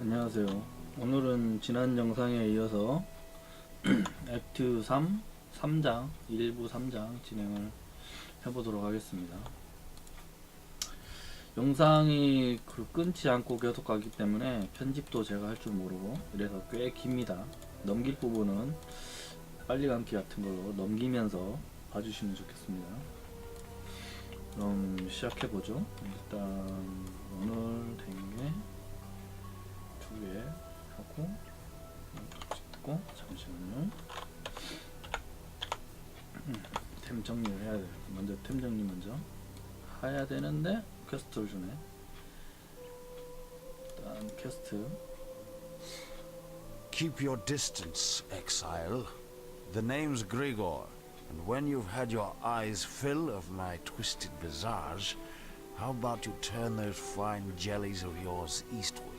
안녕하세요. 오늘은 지난 영상에 이어서 액트 3, 3장, 1부 3장 진행을 해보도록 하겠습니다. 영상이 끊지 않고 계속 가기 때문에 편집도 제가 할 줄 모르고 이래서 꽤 깁니다. 넘길 부분은 빨리 감기 같은 걸로 넘기면서 봐주시면 좋겠습니다. 그럼 시작해보죠. 일단 오늘 된게 두 개 하고 찍고 잠시만요. 템 정리를 해야 돼요. 먼저 템 정리 먼저 해야 되는데 퀘스트를 주네. 일단 퀘스트. Keep your distance, exile. The name's Grigor, and when you've had your eyes fill of my twisted visage, how about you turn those fine jellies of yours eastward?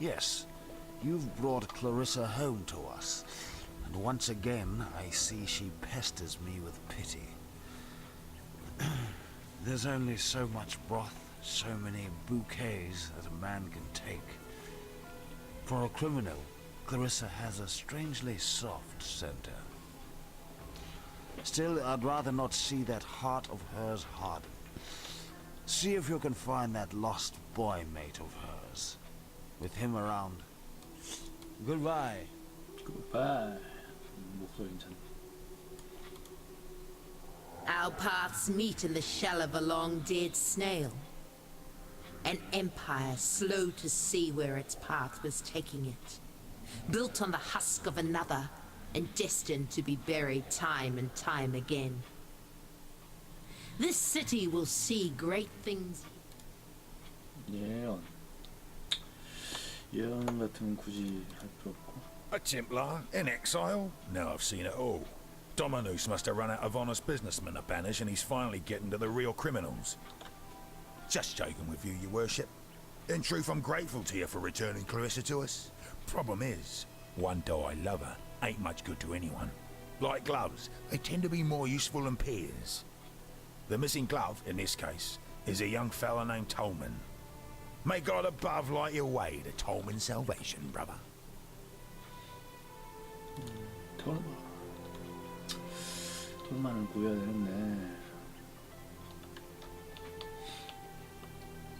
Yes, you've brought Clarissa home to us, and once again I see she pesters me with pity. There's only so much broth, so many bouquets that a man can take. For a criminal, Clarissa has a strangely soft center. Still, I'd rather not see that heart of hers harden. See if you can find that lost boy mate of hers. With him around. Goodbye. Goodbye. 목소리 괜찮네. Our paths meet in the shell of a long-dead snail. An empire slow to see where its path was taking it. Built on the husk of another, and destined to be buried time and time again. This city will see great things. 예언. 예언 같은 건 굳이 할 필요 없고. A Templar in exile? Now I've seen it all. Dominus must have run out of honest businessmen to banish, and he's finally getting to the real criminals. Just joking with you, your worship. In truth, I'm grateful to you for returning Clarissa to us. Problem is, one die lover ain't much good to anyone. Like gloves, they tend to be more useful than peers. The missing glove, in this case, is a young fella named Tolman. May God above light your way to Tolman's salvation, brother. 톨만을 구해야 되는데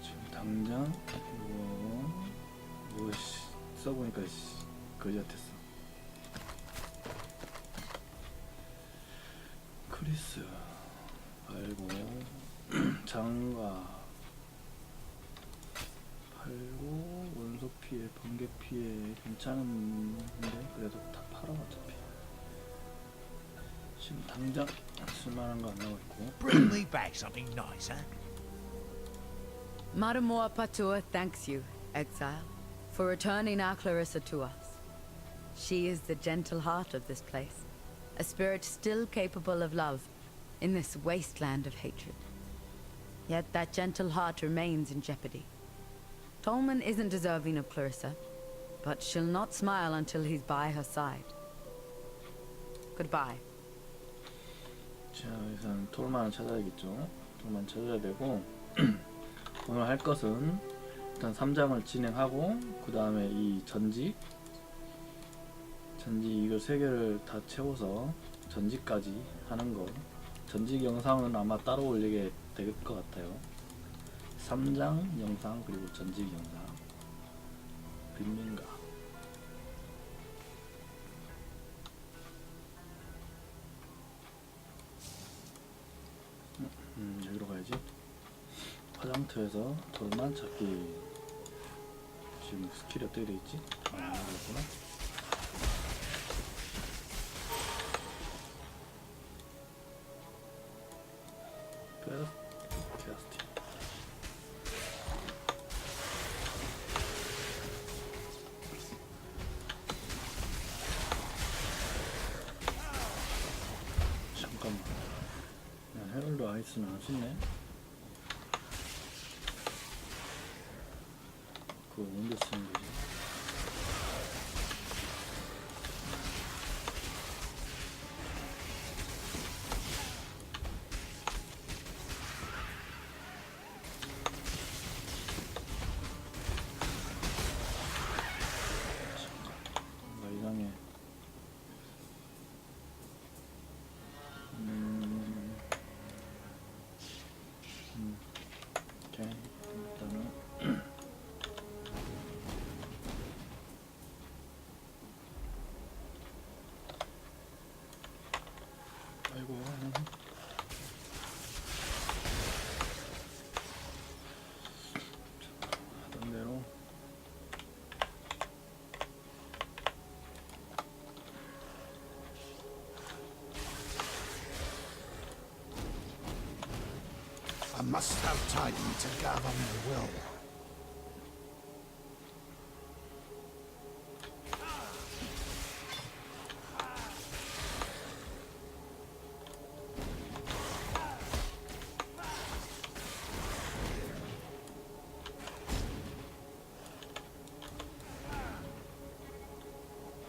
지금 당장 이거 써보니까 거지 같았어. 크리스 팔고 장가 팔고 원소 피해, 번개 피해 괜찮은데 그래도 다 팔아 어차피. 지금 당장 쓸만한 거 안 나와 있고. Bring me back something nice, huh? Madamour Patur thanks you, exile, for returning our Clarissa to us. She is the gentle heart of this place, a spirit still capable of love in this wasteland of hatred. Yet that gentle heart remains in jeopardy. Tolman isn't deserving of Clarissa, but she'll not smile until he's by her side. Goodbye. 자, 일단 톨만을 찾아야겠죠. 톨만 찾아야 되고 오늘 할 것은 일단 3장을 진행하고 그 다음에 이 전직 이걸 3개를 다 채워서 전직까지 하는 거. 전직 영상은 아마 따로 올리게 될 것 같아요. 3장 영상 그리고 전직 영상. 빈민가. 여기로 가야지. 화장터에서 돌만 찾기. 지금 스킬이 어떻게 돼있지? 여기구나. 캐스팅. 잠깐만. 헤럴드 아이스는 안 쓰네. 그거 언제 쓰는 거지? 오케이. 일단은 아이고. 하던 대로. I must have time to gather my will.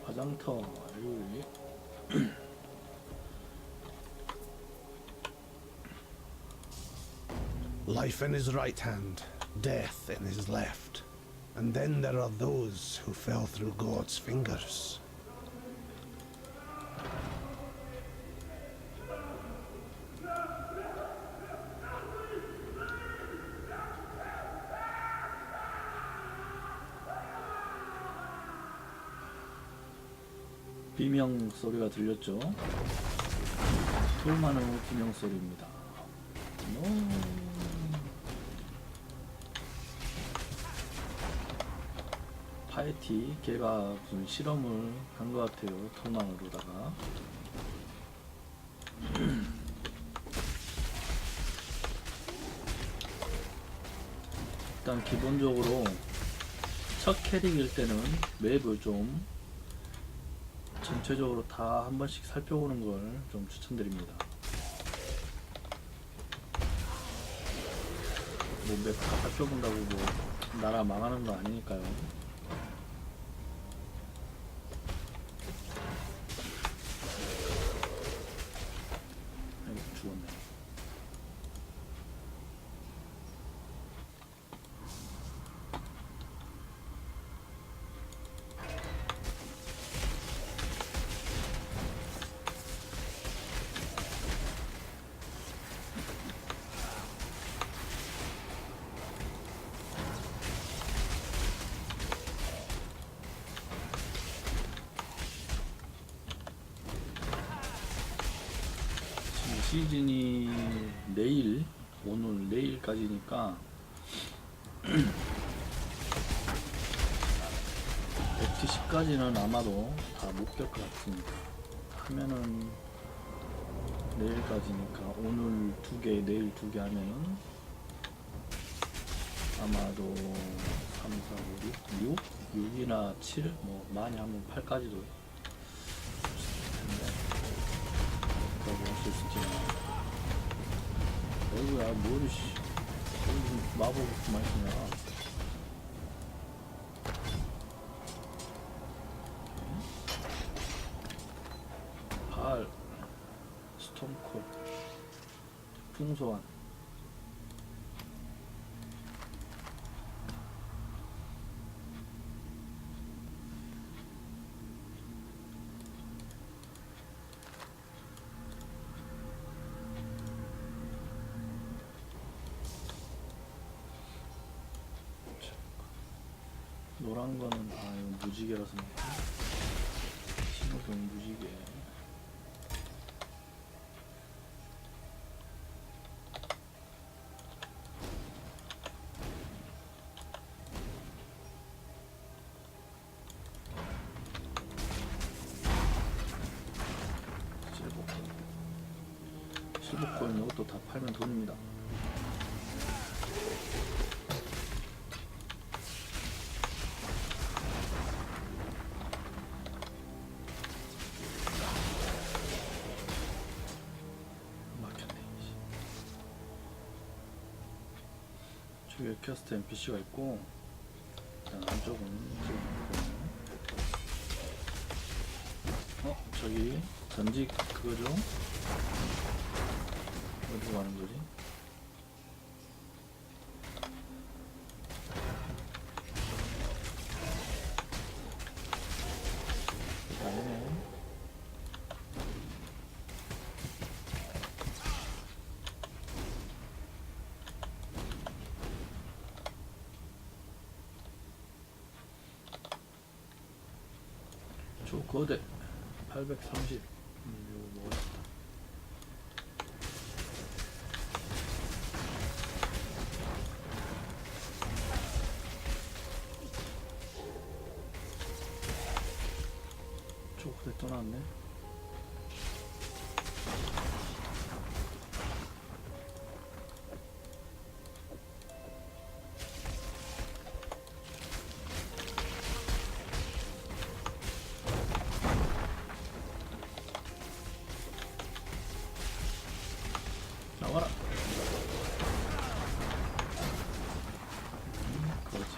화장터 여기. Life in his right hand, death in his left. And then there are those who fell through God's fingers. 비명 소리가 들렸죠? 돌만의 비명 소리입니다. 파이티 걔가 무슨 실험을 한 것 같아요. 토망으로다가. 일단 기본적으로 첫 캐릭일 때는 맵을 좀 전체적으로 다 한 번씩 살펴보는 걸 좀 추천드립니다. 뭐 맵 다 살펴본다고 뭐 나라 망하는 거 아니니까요. 아이고 죽었네. 시즌이 내일, 오늘 내일까지니까 액티 10까지는 아마도 다 못 깰 것 같습니다. 하면은 내일까지니까 오늘 2개, 내일 2개 하면은 아마도 3, 4, 5, 6? 6이나 7? 뭐 많이 하면 8까지도 라고 할 수 있을지. 어이구야 뭐를 씨 무슨 마법 그만 쓰냐. 발 스톰콜 풍소환 노란 거는 이거 무지개라서 신호등 무지개. 실버코인 이것도 다 팔면 돈입니다. 저기 퀘스트 NPC가 있고, 안쪽은 저기 전직 그거죠? 어디로 가는 거지? 아니네. 초거대 830. 이거 먹었다. 초거대 또 나왔네. 나와라. 그렇지.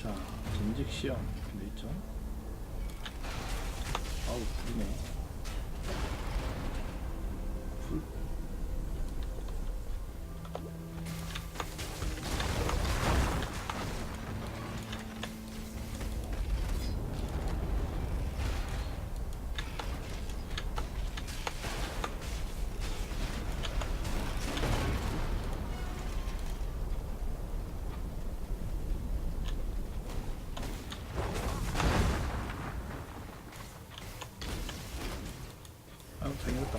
자, 전직 시험 돼 있죠? 아우, 불이네. 불. 아유, 잘생겼다.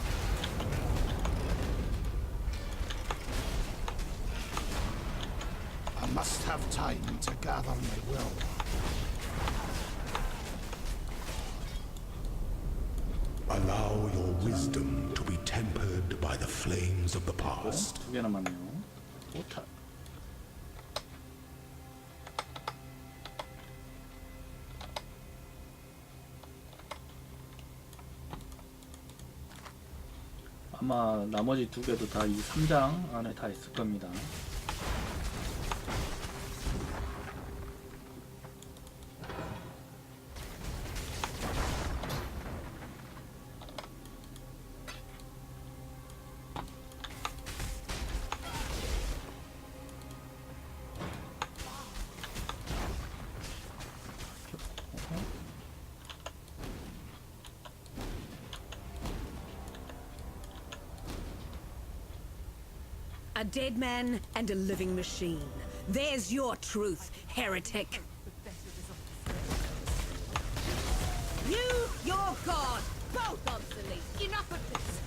I must have time to gather my will. Allow your wisdom to be tempered by the flames of the past. 두 개 남았네요. 포탈. 아마 나머지 두 개도 다 이 3장 안에 다 있을 겁니다. A dead man and a living machine. There's your truth, heretic. You, your god, both obsolete. Enough of this.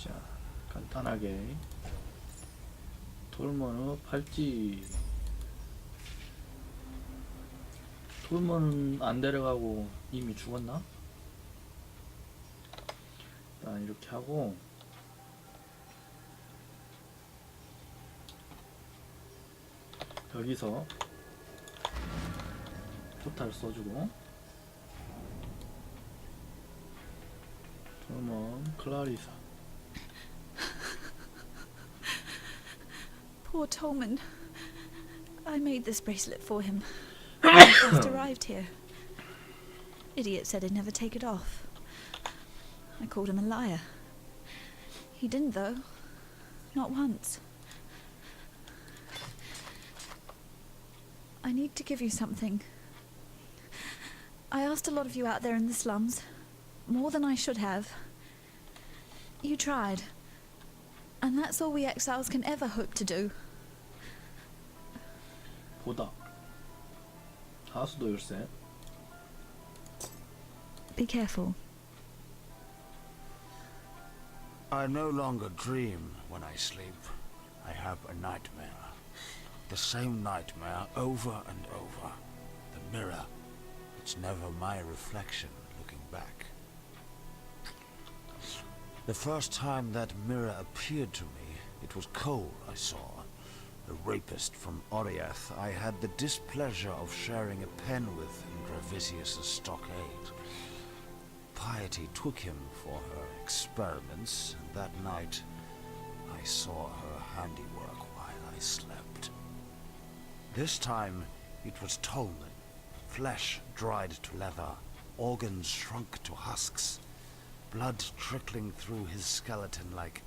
자, 간단하게 돌머는 팔찌. 돌머는 안 데려가고 이미 죽었나? 일단 이렇게 하고 여기서 포탈 써주고 돌먼 클라리사. Poor Tolman. I made this bracelet for him when I first arrived here. Idiot said he'd never take it off. I called him a liar. He didn't, though. Not once. I need to give you something. I asked a lot of you out there in the slums. More than I should have. You tried. And that's all we exiles can ever hope to do. 보다. 하수도 열쇠. Be careful. I no longer dream when I sleep. I have a nightmare. The same nightmare over and over. The mirror. It's never my reflection looking back. The first time that mirror appeared to me, it was Cole I saw. A rapist from Oriath I had the displeasure of sharing a pen with in Gravisius' stockade. Piety took him for her experiments, and that night I saw her handiwork while I slept. This time it was Tolman, flesh dried to leather, organs shrunk to husks, blood trickling through his skeleton like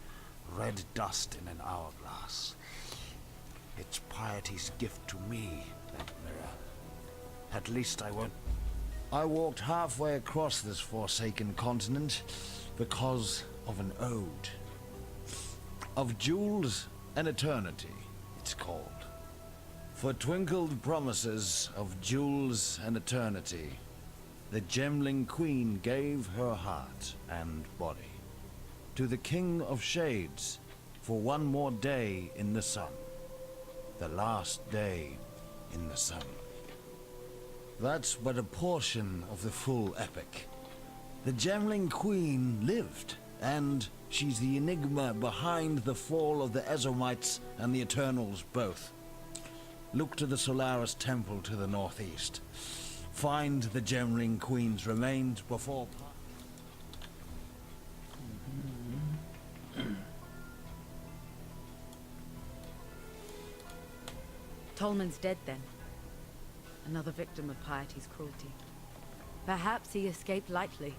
red dust in an hourglass. It's Piety's gift to me, that mirror. At least I won't. I walked halfway across this forsaken continent because of an ode. Of Jewels and Eternity, it's called. For twinkled promises of jewels and eternity, the Gemling Queen gave her heart and body to the King of Shades for one more day in the sun. The last day in the sun. That's but a portion of the full epic. The Gemling Queen lived, and she's the enigma behind the fall of the Ezomites and the Eternals both. Look to the Solaris Temple to the northeast. Find the Gemling Queen's remains before... Tolman's dead then. Another victim of Piety's cruelty. Perhaps he escaped lightly.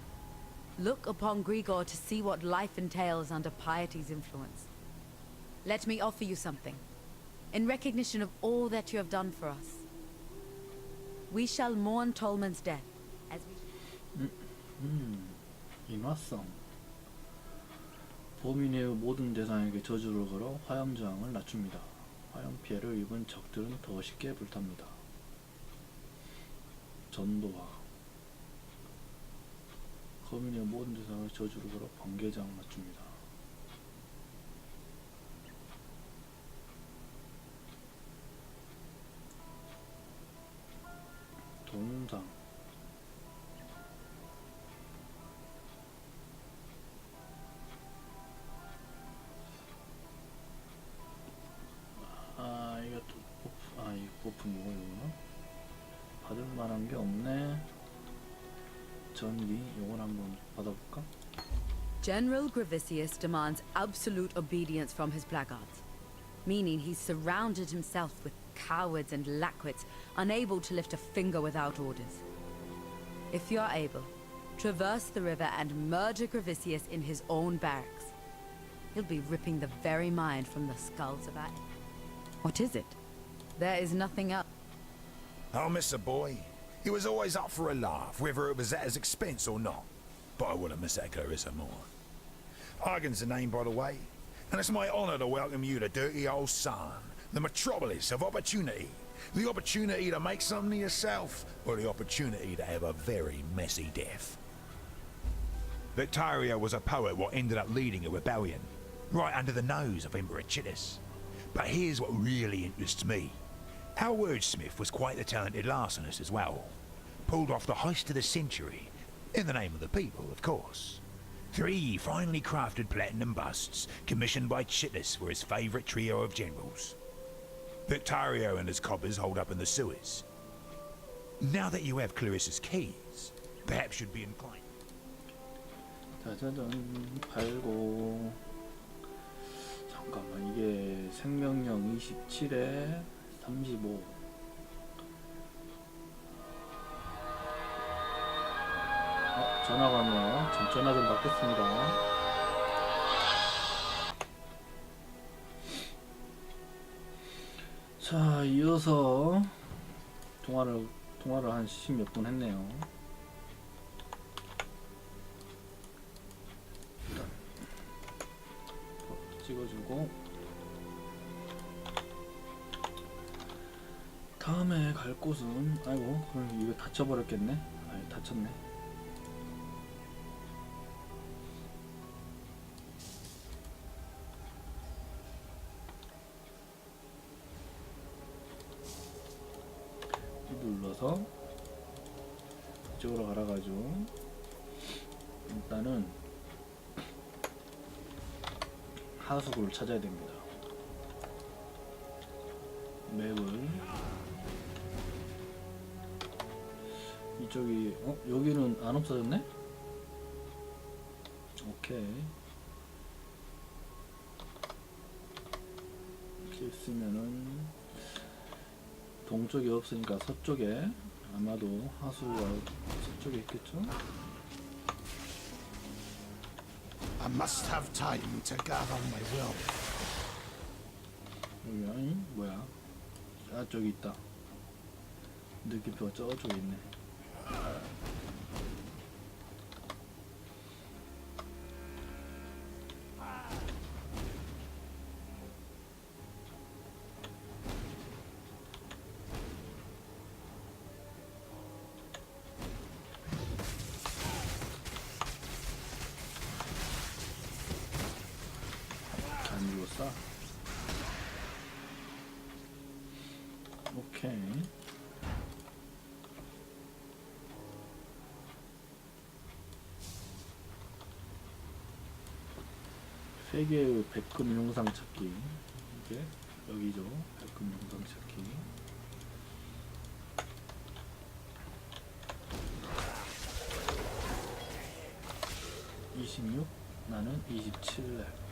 Look upon Grigor to see what life entails under Piety's influence. Let me offer you something. In recognition of all that you have done for us. We shall mourn Tolman's death as we... 인화성. 범인의 모든 대상에게 저주를 걸어 화염 저항을 낮춥니다. 화염 피해를 입은 적들은 더 쉽게 불탑니다. 전도화. 범인의 모든 대상을 저주를 걸어 번개 저항을 낮춥니다. 동상. 이거 또 이거 버프 뭐구나. 받을 만한 게 없네. 전기 요걸 한번 받아볼까? General Gravisius demands absolute obedience from his blackguards, meaning he's surrounded himself with cowards and lackwits, unable to lift a finger without orders. If you are able, traverse the river and murder Gravisius in his own barracks. He'll be ripping the very mind from the skulls of our... What is it? There is nothing else. I'll miss a boy. He was always up for a laugh, whether it was at his expense or not. But I wouldn't miss that Clarissa more. Argan's the name, by the way, and it's my honour to welcome you to Dirty Old Sun, the metropolis of opportunity. The opportunity to make something of yourself, or the opportunity to have a very messy death. Victaria was a poet what ended up leading a rebellion, right under the nose of Emperor Chittis. But here's what really interests me. Our wordsmith was quite a talented larcenist as well. Pulled off the heist of the century, in the name of the people, of course. 3 finely crafted platinum busts, commissioned by Chittis for his favourite trio of generals. Victario and his coppers hold up in the sewers. Now that you have Clarissa's keys, perhaps you'd be inclined. 짜자잔 팔고. 잠깐만, 이게 생명력 27에 35. 전화가 왔네요. 전 전화 좀 받겠습니다. 자, 이어서 통화를 한 10몇 분 했네요. 일단 찍어주고 다음에 갈 곳은 아이고 그럼 이거 다쳐버렸겠네. 아니 다쳤네. 눌러서 이쪽으로 가라가지고 일단은 하수구를 찾아야 됩니다. 맵을 이쪽이 여기는 안 없어졌네? 오케이 이렇게 있으면은 동쪽이 없으니까 서쪽에 아마도 하수가 서쪽에 있겠죠? I must have time to gather my will. 여기 아니 뭐야? 아 저기 있다. 느낌표가 저쪽에 있네. 좋다. 오케이. 세계의 백금 용상 찾기. 이게 여기죠. 백금 용상 찾기. (26) 나는 (27렙)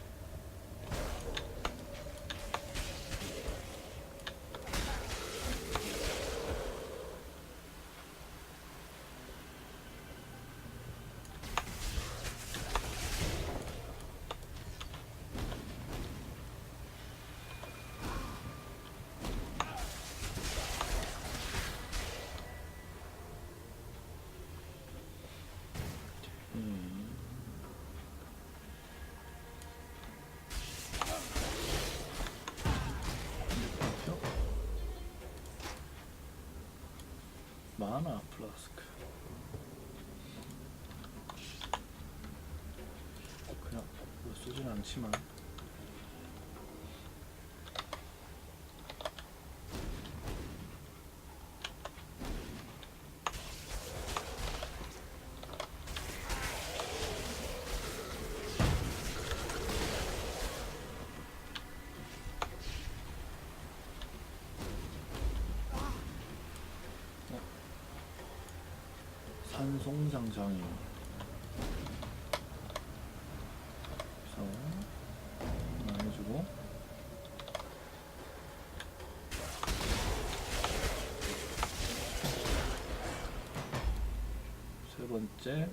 마나 플라스크. 그냥 뭐 쓰진 않지만 산송장 장애. 그래서 하나 해주고 세 번째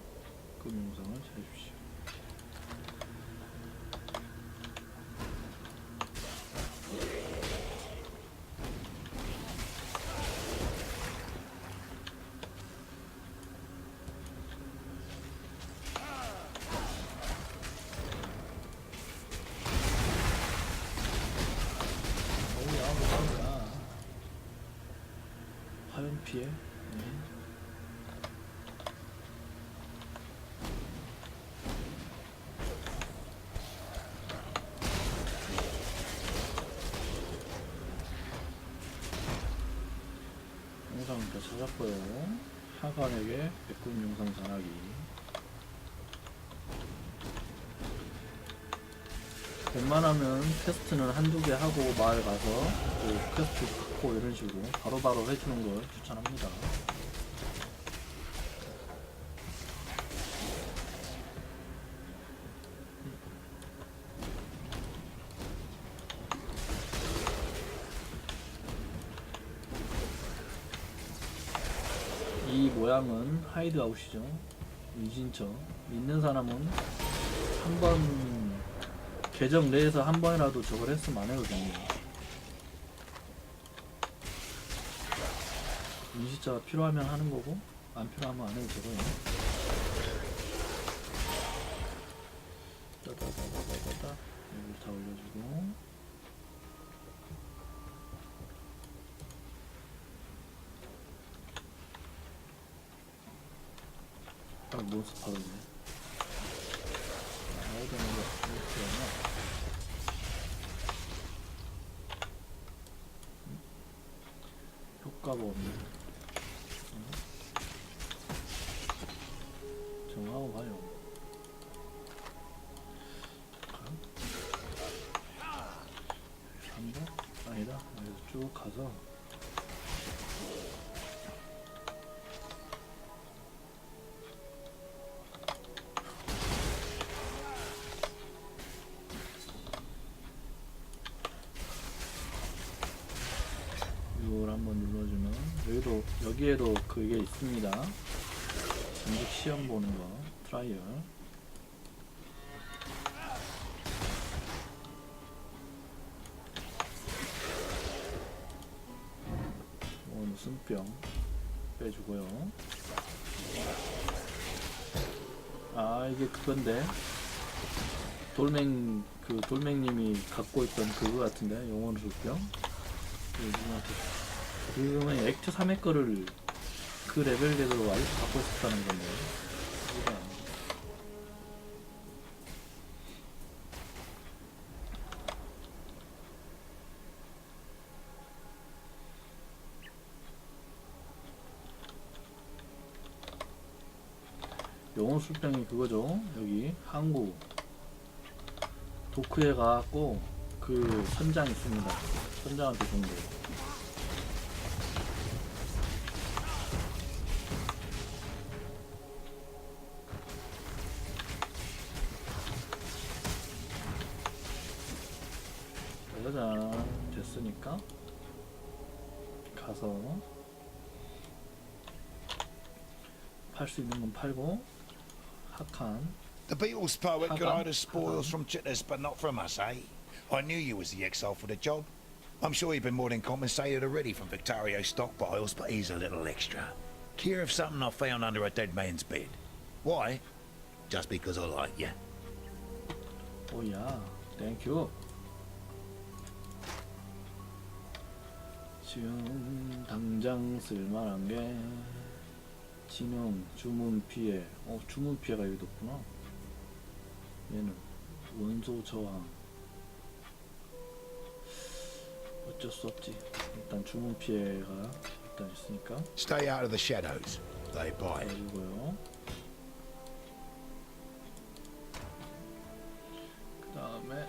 금융상을 해주십시오. 화염 피해. 영상 다 찾았고요. 하관에게 백군 영상 전하기. 웬만하면 퀘스트는 한두 개 하고 마을 가서 또 퀘스트 받고 이런 식으로 바로바로 해주는 걸 추천합니다. 이 모양은 하이드아웃이죠. 유진처. 있는 사람은 한번 계정 내에서 한 번이라도 저걸 했으면 안 해도 됩니다. 인식자가 필요하면 하는 거고 안 필요하면 안 해도 되고요. 따다다다다다 여기 다 올려주고 몬스터 바로 있네. 나오던 거 몬스터였나? 효과가 없네. 정하고 가요. 잠깐 3번? 아니다. 여기서 쭉 가서 이걸 한번 눌러주면 여기에도 그게 있습니다. 전직 시험 보는 거 트라이얼. 숨병 빼주고요. 아 이게 그건데 돌멩님이 갖고 있던 그거 같은데 영혼 술병. 그러면 액트 3회 거를 그 레벨대로 아직도 갖고 있었다는 건데. 영혼 술병이 그거죠. 여기 항구 도크에 가갖고 그 선장 있습니다. 선장한테 준 거예요. 짜자잔, 됐으니까 가서 팔 수 있는 건 팔고 학한 The Beatles poet could Hold on. hide the spoils from Chitters, but not from us, eh? I knew you was the exile for the job. I'm sure you've been more than compensated already from Victario's stockpiles, but here's a little extra. Care of something I found under a dead man's bed. Why? Just because I like you. 오야, 땡큐. 지금 당장 쓸만한 게 지능, 주문 피해. 주문 피해가 여기 높구나. 얘는 원소 저항. 어쩔 수 없지. 일단 주문 피해가 일단 있으니까 Stay out of the shadows. They bite. 해주고요. 그 다음에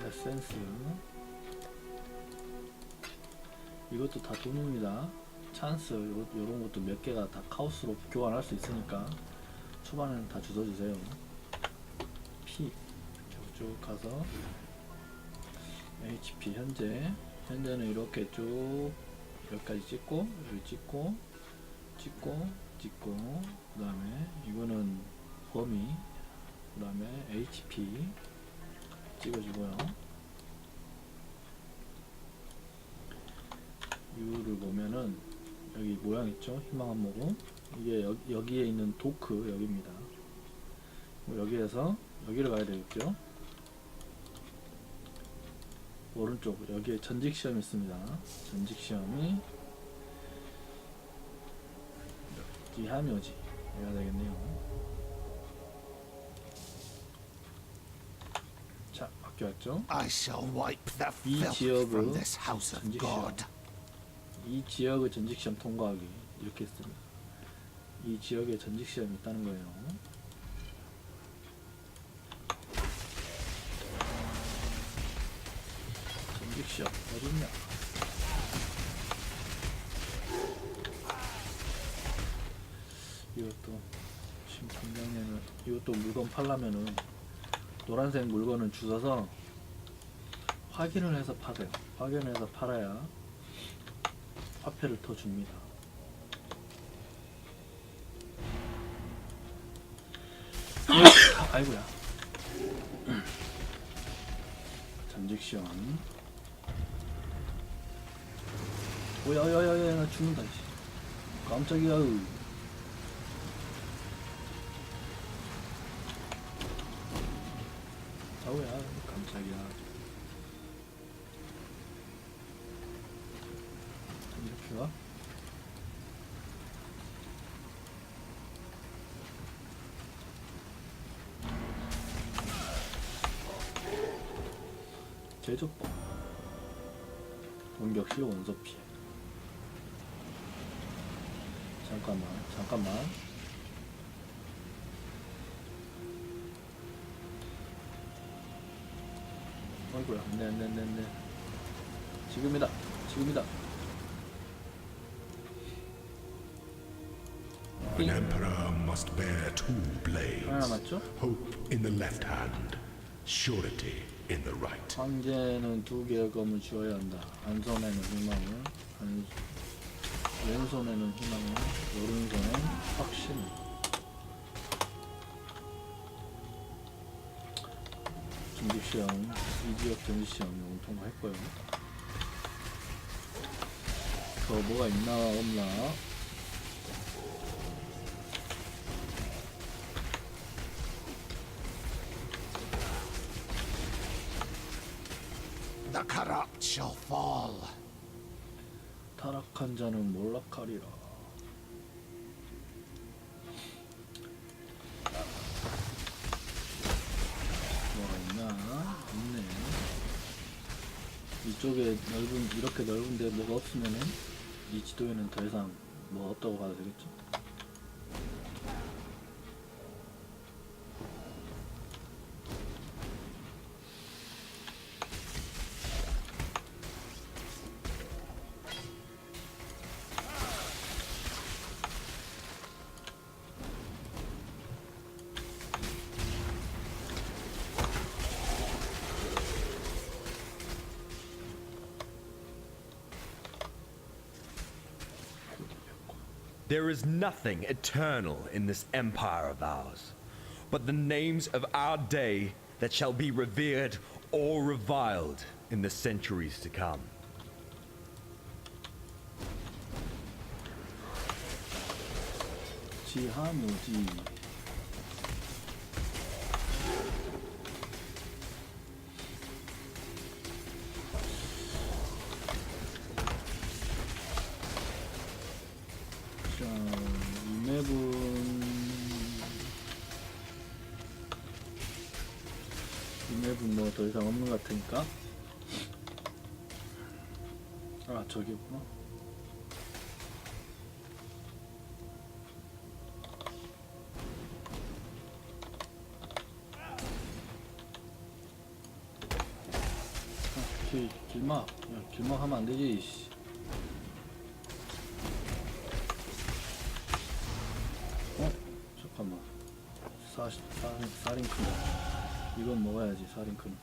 에센스. 이것도 다 돈입니다. 찬스 요런 것도 몇 개가 다 카오스로 교환할 수 있으니까 초반에는 다 주워주세요. P 이렇게 쭉 가서 HP 현재는 이렇게 쭉 여기까지 찍고 여기 찍고 그 다음에 이거는 범위 그 다음에 HP 찍어주고요. U를 보면은 여기 모양 있죠? 희망한 모고 이게 여기에 있는 도크 여기입니다. 여기에서 여기를 가야 되겠죠? 오른쪽 여기에 전직 시험이 있습니다. 전직 시험이 디하묘지 해야 되겠네요. 자, 바뀌었죠? I shall wipe the 이 filth 지역의 from this house of 전직 시험. God. 이 지역의 전직 시험 통과하기 이렇게 했습니다. 이 지역에 전직 시험이 있다는 거예요. 전직 시험 어딨냐? 이것도 지금 당장에는 이것도 물건 팔려면은 노란색 물건은 주워서 확인을 해서 파세요. 확인을 해서 팔아야 화폐를 더 줍니다. 아이고야. 전직 시험. 오야야야야 나 죽는다. 깜짝이야. 아우야 깜짝이야. 이렇게 와. 제조법 공격 시 원소 피해. 잠깐만 아이고야 네 지금이다 An emperor must bear two blades. 하나 남았죠? Hope in the left hand, surety in the right. 황제는 두 개의 검을 쥐어야 한다. 한손에는 희망을, 왼손에는 희망을, 오른손엔 확신을. 전직시험, 이 지역 전직시험 통과했고요. 더 뭐가 있나 없나? The corrupt shall fall. 타락한 자는 몰락하리라. 뭐가 있나? 없네. 이쪽에 이렇게 넓은데 뭐가 없으면은 이 지도에는 더 이상 뭐 없다고 봐도 되겠죠? There is nothing eternal in this empire of ours, but the names of our day that shall be revered or reviled in the centuries to come. 지하무지. 자, 이 맵은 뭐 더 이상 없는 것 같으니까. 아, 저기구나. 길막. 야, 길막 하면 안 되지. 씨. 잠깐만. 사링크다. 이건 먹어야지, 사링크는.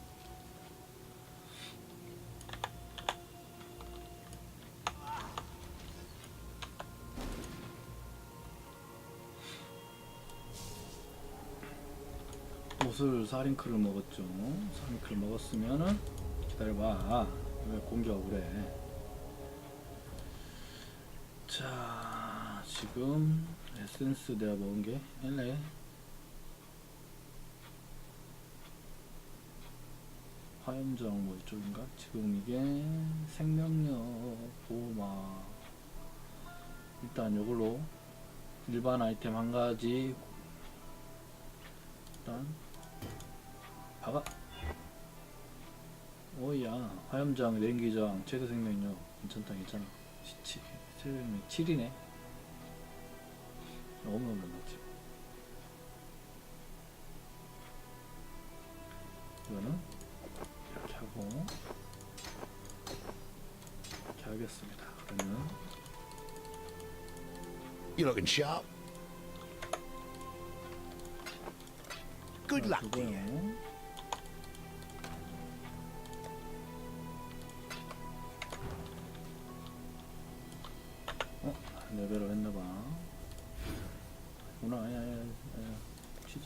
옷을 사링크를 먹었죠. 사링크를 먹었으면은 기다려봐. 왜 공격을 해? 자, 지금 에센스 내가 먹은 게 엘레. 화염정 뭐 이쪽인가? 지금 이게 생명력 보호막. 일단 요걸로 일반 아이템 한 가지 일단 박아. 오야, 화염장, 랭기장, 최대 생명력 괜찮다, 괜찮아. 생명력 7이네. 너무 올랐지. 이거는 이렇게 하고 이렇게 하겠습니다. 그러면 You're looking sharp. Good luck to you. 두고요. 레벨을 했나봐. 구나. 야, 취소.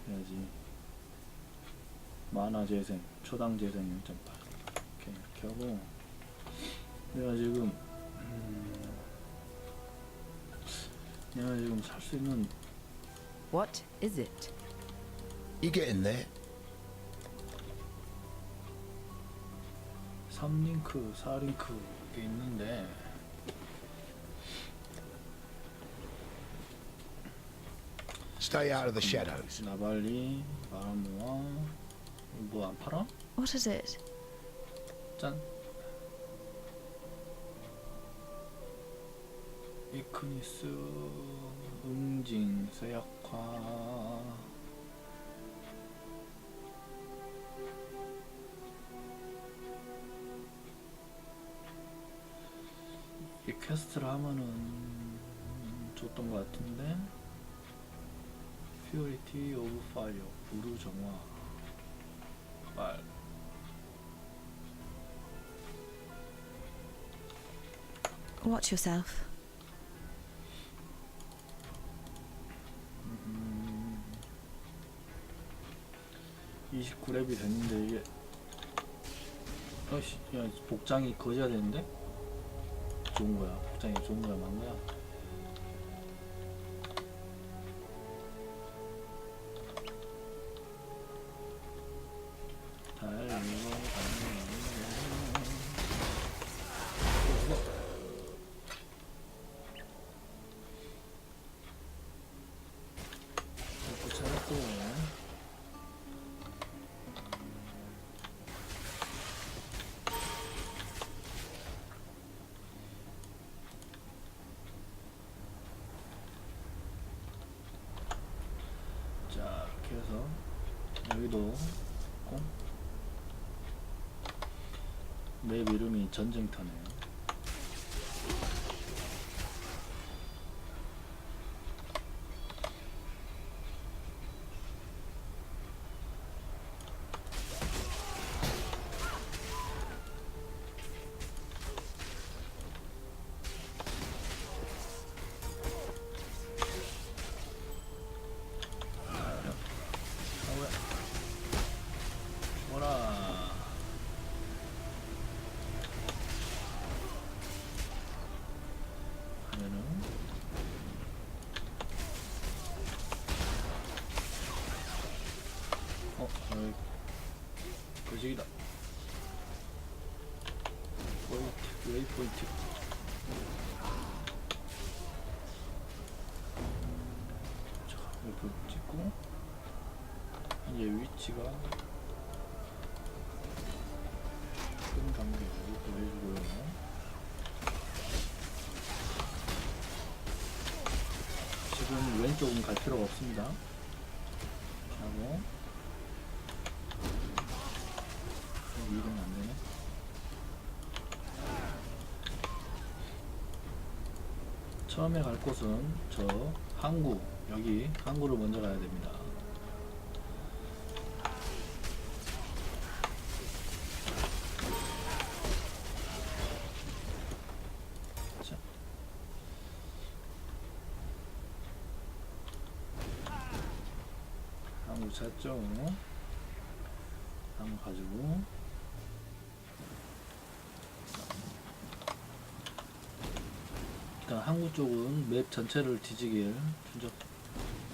해야지. 만화 재생, 초당 재생 0.8. 이렇게 하고. 내가 지금 살 수 있는. What is it? You getting there? 3링크, 4링크 이게 있는데. Stay out of the shadows. 나발리, 마라모아. 뭐 안 팔아? What is it? 짠. 이크니스, 응징, 쇠약화. 이 퀘스트를 하면은 줬던 것 같은데. 퓨리티 오브 파이어, 불우 정화, 빨. Watch yourself. 29렙이 됐는데 이게 어이씨, 야, 복장이 거지가 되는데? 좋은 거야. 복장이 좋은 거야, 만 거야. 자, 이렇게 해서 여기도 맵 이름이 전쟁터네요. 어이, 거식이다. 포인트, 웨이포인트. 자, 이렇게 찍고 이제 위치가 큰 간격으로 또 해주고요. 지금 왼쪽은 갈 필요가 없습니다. 하고 이동이 안 되네. 처음에 갈 곳은 저 항구, 여기 항구를 먼저 가야 됩니다. 자. 항구 찾죠? 항구 가지고 일단 항구 쪽은 맵 전체를 뒤지길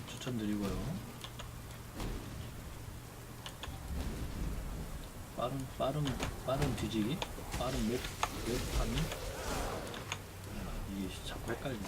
추천드리고요. 빠른 뒤지기? 빠른 맵 파밍? 이게 자꾸 헷갈리네.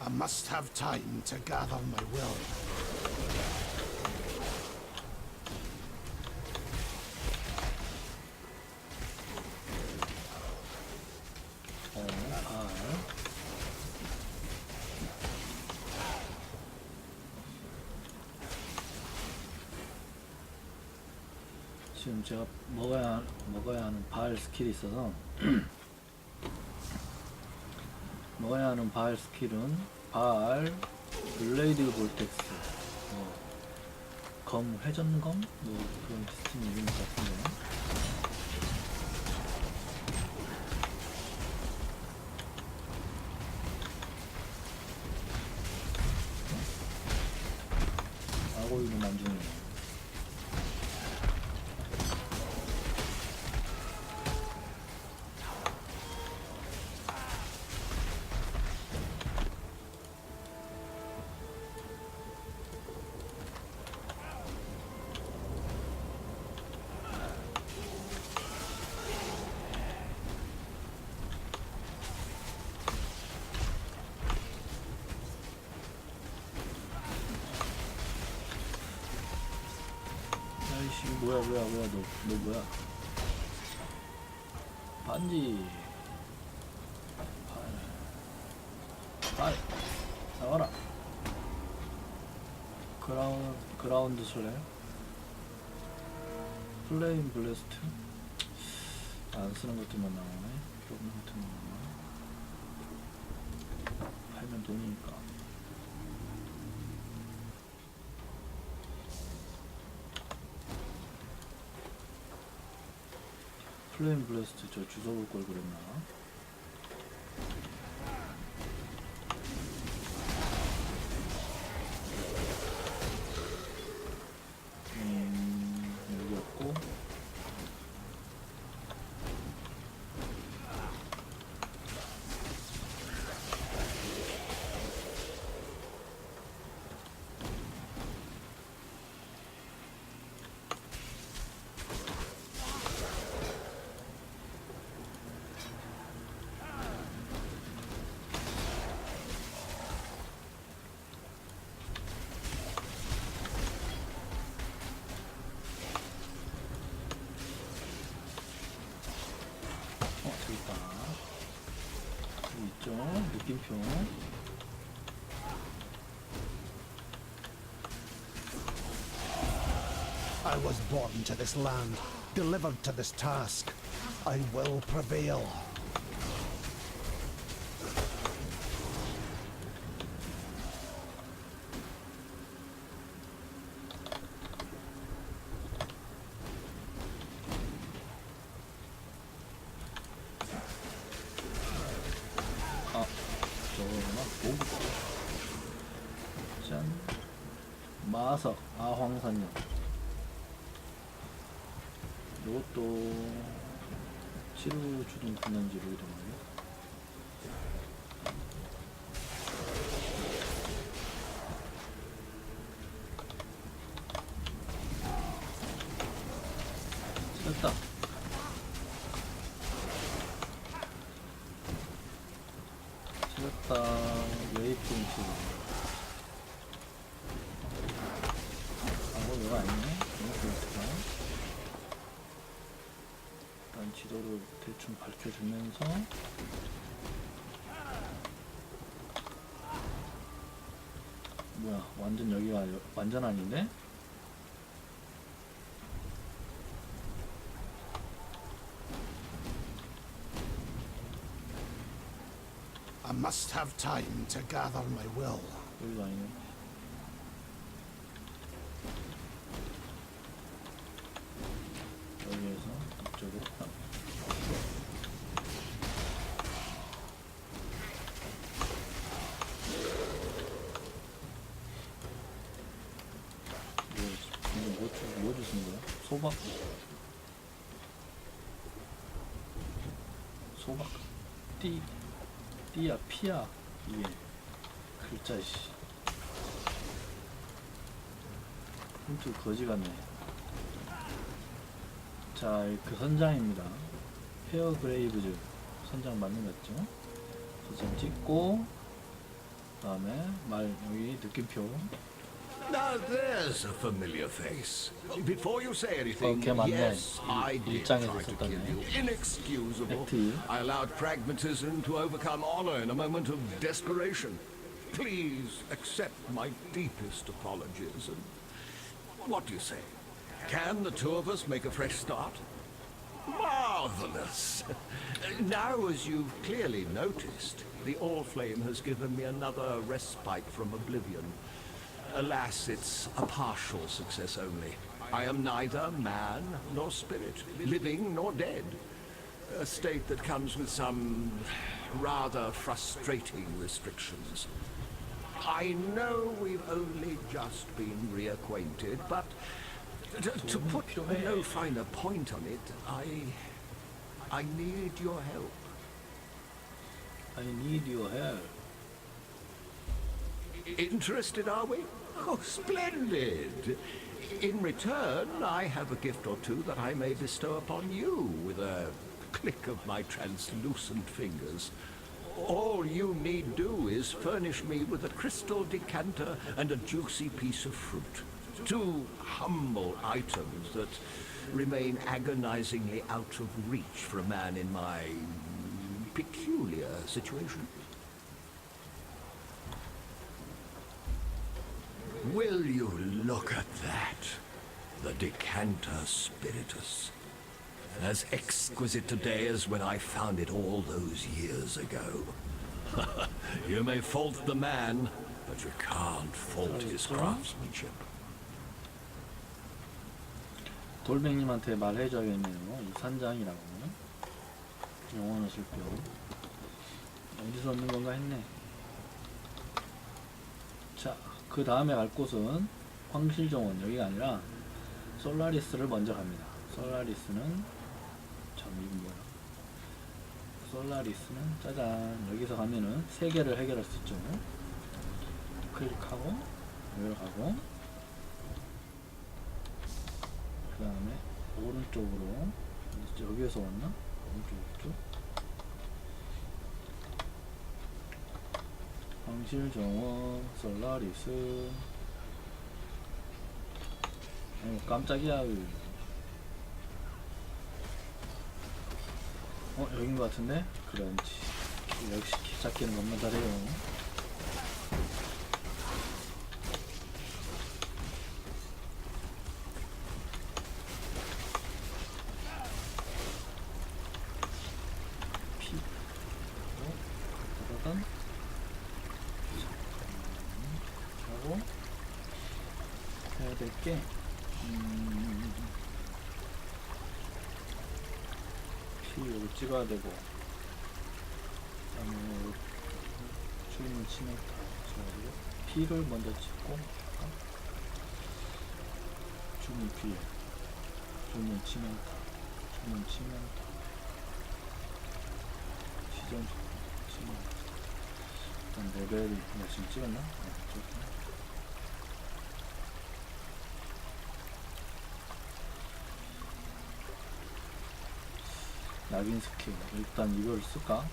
I must have time to gather my will. 지금 제가 먹어야 하는 바알 스킬이 있어서 먹어야 하는 바알 스킬은 바알 블레이드 볼텍스, 회전검? 그런 비슷한 이름인 것 같은데. 아고 이거 안 주네. 아이씨, 뭐야, 너 뭐야? 반지. 발. 나와라. 그라운드 슬램. 플레임 블래스트. 안 쓰는 것들만 나오네. 필요 없는 것들만 나오네. 팔면 돈이니까. 플레임 블래스트 저 주워 볼 걸 그랬나? 여기였고. 저기 있다. 여기 있죠? 느낌표. I was born to this land, delivered to this task. I will prevail. 저거구나. 아석, 아황산역. 이것도 치루 주둔 군단지로 이름이에요. 됐다. 됐다. 웨이팅 치루. 이거 아니네? 너무 그렇구나. 일단 지도를 대충 밝혀주면서 뭐야, 완전 여기가 완전 아닌데? I must have time to gather my will. 여기가 아니네. 여기에서 이쪽으로 뭐 주신 거야? 소박? 소박? 띠야 피야 이게 글자 씨. 홈트 거지 같네. 자, 그 선장입니다. 페어 그레이브즈 선장 맞는 거 같죠? 선장 찍고 그 다음에 말 여기 느낌표. Now there's a familiar face. Before you say anything, Okay, 맞네. yes, I did try 일장에서 to kill 있었다네. you. Inexcusable. 액트. I allowed pragmatism to overcome honor in a moment of desperation. Please accept my deepest apologies. And what do you say? Can the two of us make a fresh start? Marvelous! Now, as you've clearly noticed, the Allflame has given me another respite from oblivion. Alas, it's a partial success only. I am neither man nor spirit, living nor dead. A state that comes with some rather frustrating restrictions. I know we've only just been reacquainted, but to put no finer point on it, I need your help. I need your help. Interested, are we? Oh, splendid! In return, I have a gift or two that I may bestow upon you with a click of my translucent fingers. All you need do is furnish me with a crystal decanter and a juicy piece of fruit. Two humble items that remain agonizingly out of reach for a man in my peculiar situation. Will you look at that? The decanter spiritus. As exquisite today as when I found it all those years ago. You may fault the man, but you can't fault his craftsmanship. 돌뱅님한테 말해줘야겠네요. 이 산장이라고. 영원의 실표. 어디서 얻는 건가 했네. 자, 그 다음에 갈 곳은 황실정원. 여기가 아니라 솔라리스를 먼저 갑니다. 솔라리스는 이건 뭐야? 솔라리스는 짜잔, 여기서 가면은 3개를 해결할 수 있죠. 클릭하고 여기로 가고 그 다음에 오른쪽으로, 여기에서 왔나? 오른쪽 황실정원 솔라리스. 깜짝이야. 여긴 것 같은데? 그렇지. 역시 키 잡기는 겁나 잘해요. 피. 따다단. 하고. 해야 될 게. 여기 찍어야 되고, 그 다음에 주인을 치면 다 찍어야 되고, P를 먼저 찍고, 주문 피해, 주문 치명타, 주문 치명타, 시전 치명타. 일단 레벨이 내가 지금 찍었나? 찍었구나. 낙인 스킬. 일단 이걸 쓸까?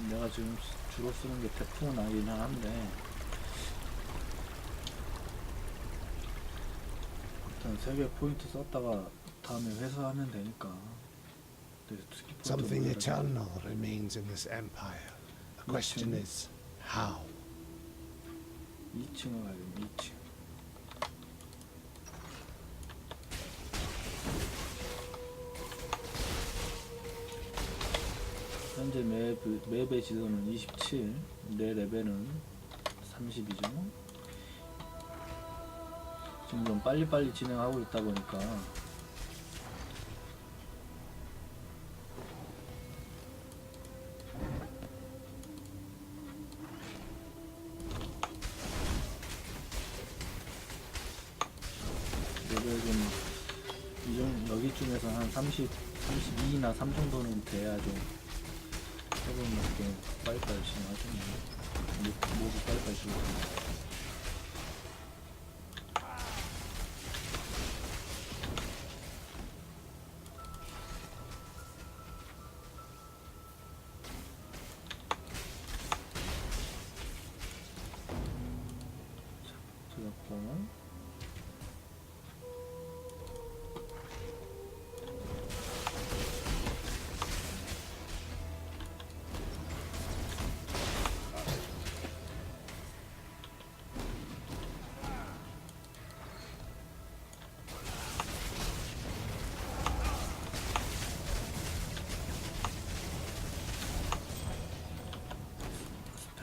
내가 지금 주로 쓰는 게 태풍 낙인 한데, 일단 3개 포인트 썼다가 다음에 회수하면 되니까. Something eternal remains in this empire. The question is, how? 2층을 가야겠네. 2층. 현재 맵의 지도는 27, 내 레벨은 32죠. 지금 좀 빨리빨리 진행하고 있다 보니까 레벨 좀 여기쯤에서 한 32나 3 정도는 돼야 좀 해보면 좀 빨리빨리 진행하시네. 모두 빨리빨리 진행하시네.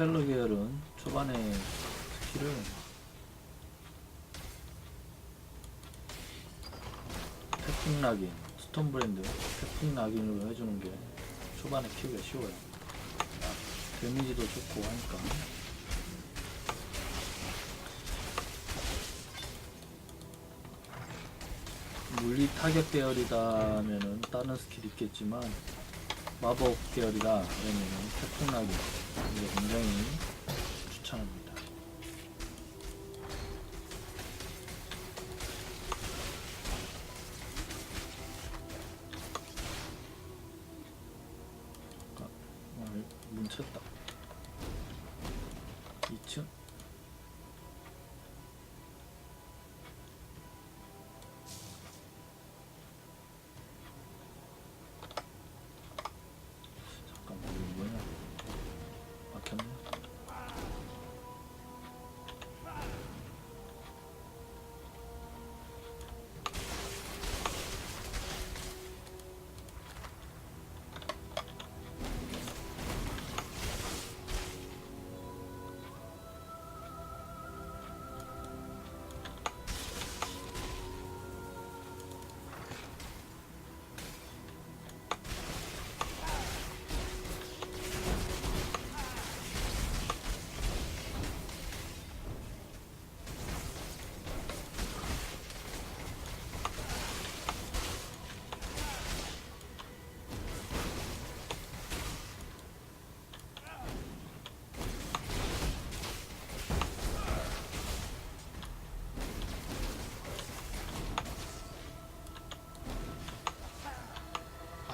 스펠러 계열은 초반에 스킬을 태풍 낙인, 스톤 브랜드 태풍 낙인으로 해주는 게 초반에 키우기가 쉬워요. 데미지도 좋고 하니까. 물리 타격 계열이다면은 다른 스킬이 있겠지만, 마법 계열이다 그러면은 태풍 낙인 이거 굉장히 추천합니다. 뭉쳤다. 2층. 잠깐만, 이거 뭐냐? 막혔네.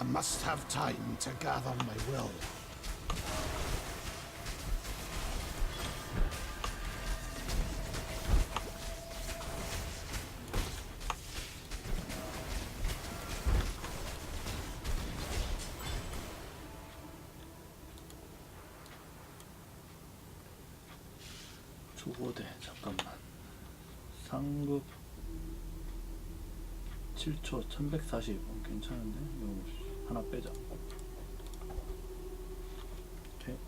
I must have time to gather my will. 초고대 잠깐만. 상급 7초 1140 괜찮은데? 이거 하나 빼자. 오케이.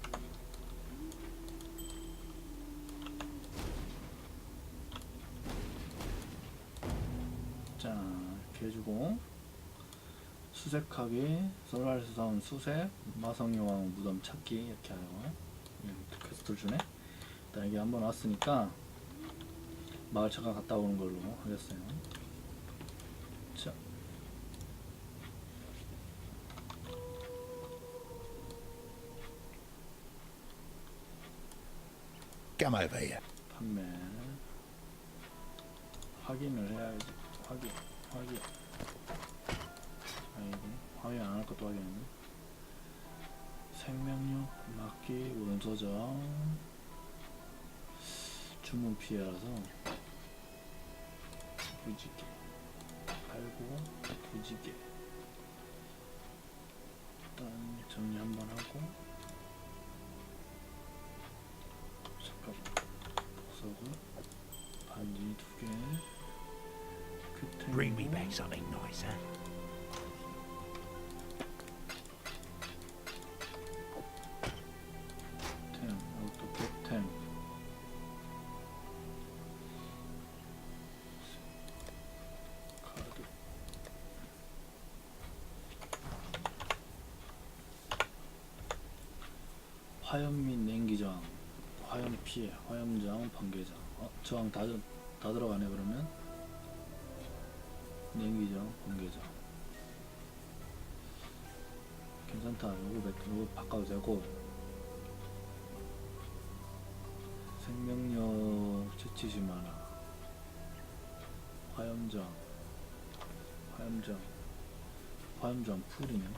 자, 이렇게 해주고, 수색하기, 솔라리스성 수색, 마성여왕 무덤 찾기 이렇게 하요. 이렇게 퀘스트를 주네. 일단 여기 한번 왔으니까 마을 잠깐 갔다 오는 걸로 하겠어요. Come over here. 판매. 확인을 해야지. 확인. 아이고, 확인 안 할 것도 확인했네. 생명력, 막기, 오른소정. 주문 피해라서 부지개. 팔고, 부지개. 일단 정리 한번 하고. 잠깐만. 보석을 반지 2개. Bring me back something nice, huh? 템, 이것도 캡템. 카드. 화염 및 냉기저항, 화염 피해, 화염저항, 번개저항. 저항 다 들어가네 그러면. 냉기저항, 번개저항. 괜찮다. 요거 바꿔도 되고. 생명력 채취지 마라. 화염저항, 화염저항 풀이네.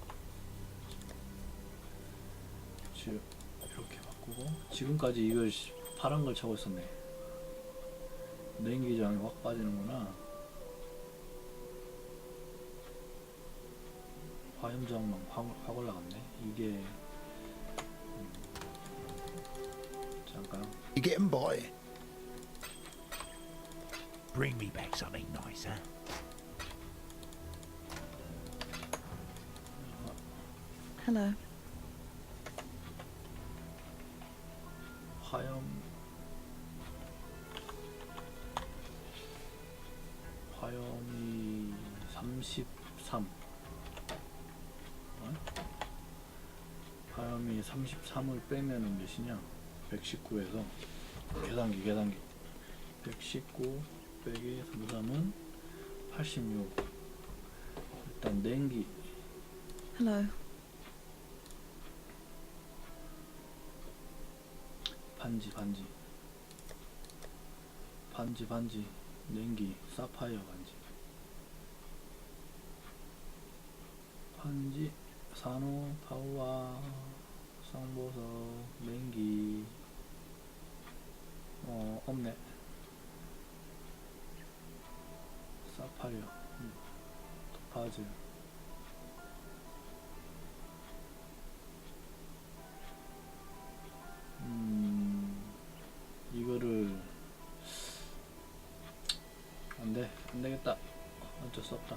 이렇게 바꾸고. 지금까지 이걸 파란 걸 차고 있었네. 냉기저항이 확 빠지는구나. 화염저항만 확 올라갔네. 이게 잠깐. You getting by? Bring me back something nice, huh? Hello. 화염이 33. 화염이 33을 빼면은 몇이냐? 119에서 계산기 119 빼기 33은 86. 일단 냉기. Hello. 반지 냉기 사파이어 반지 산호 파우아 쌍보석 냉기. 없네. 사파이어 토파즈. 이거를 안되겠다. 어쩔 수 없다.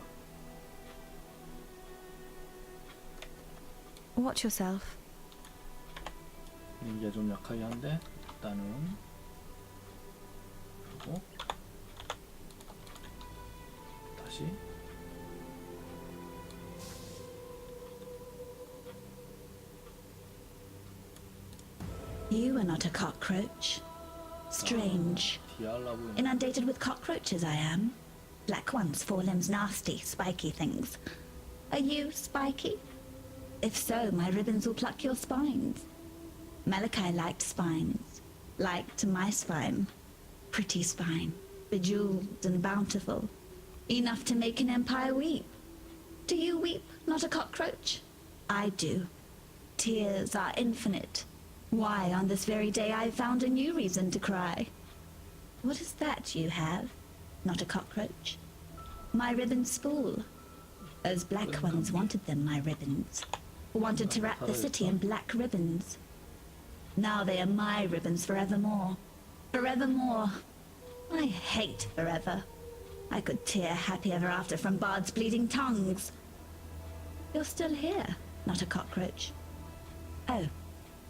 Watch yourself. 이게 좀 약하긴 한데 일단은. 그리고 다시. You are not a cockroach. Strange. 디알라보. Inundated with cockroaches I am. Black ones, forelimbs, nasty, spiky things. Are you spiky? If so, my ribbons will pluck your spines. Malachi liked spines. Liked my spine. Pretty spine. Bejeweled and bountiful. Enough to make an empire weep. Do you weep, not a cockroach? I do. Tears are infinite. Why, on this very day I found a new reason to cry. What is that you have? Not a cockroach. My ribbons spool. Those black ones wanted them, my ribbons. Wanted to wrap the city in black ribbons. Now they are my ribbons forevermore. Forevermore. I hate forever. I could tear happy ever after from bards' bleeding tongues. You're still here, not a cockroach. Oh,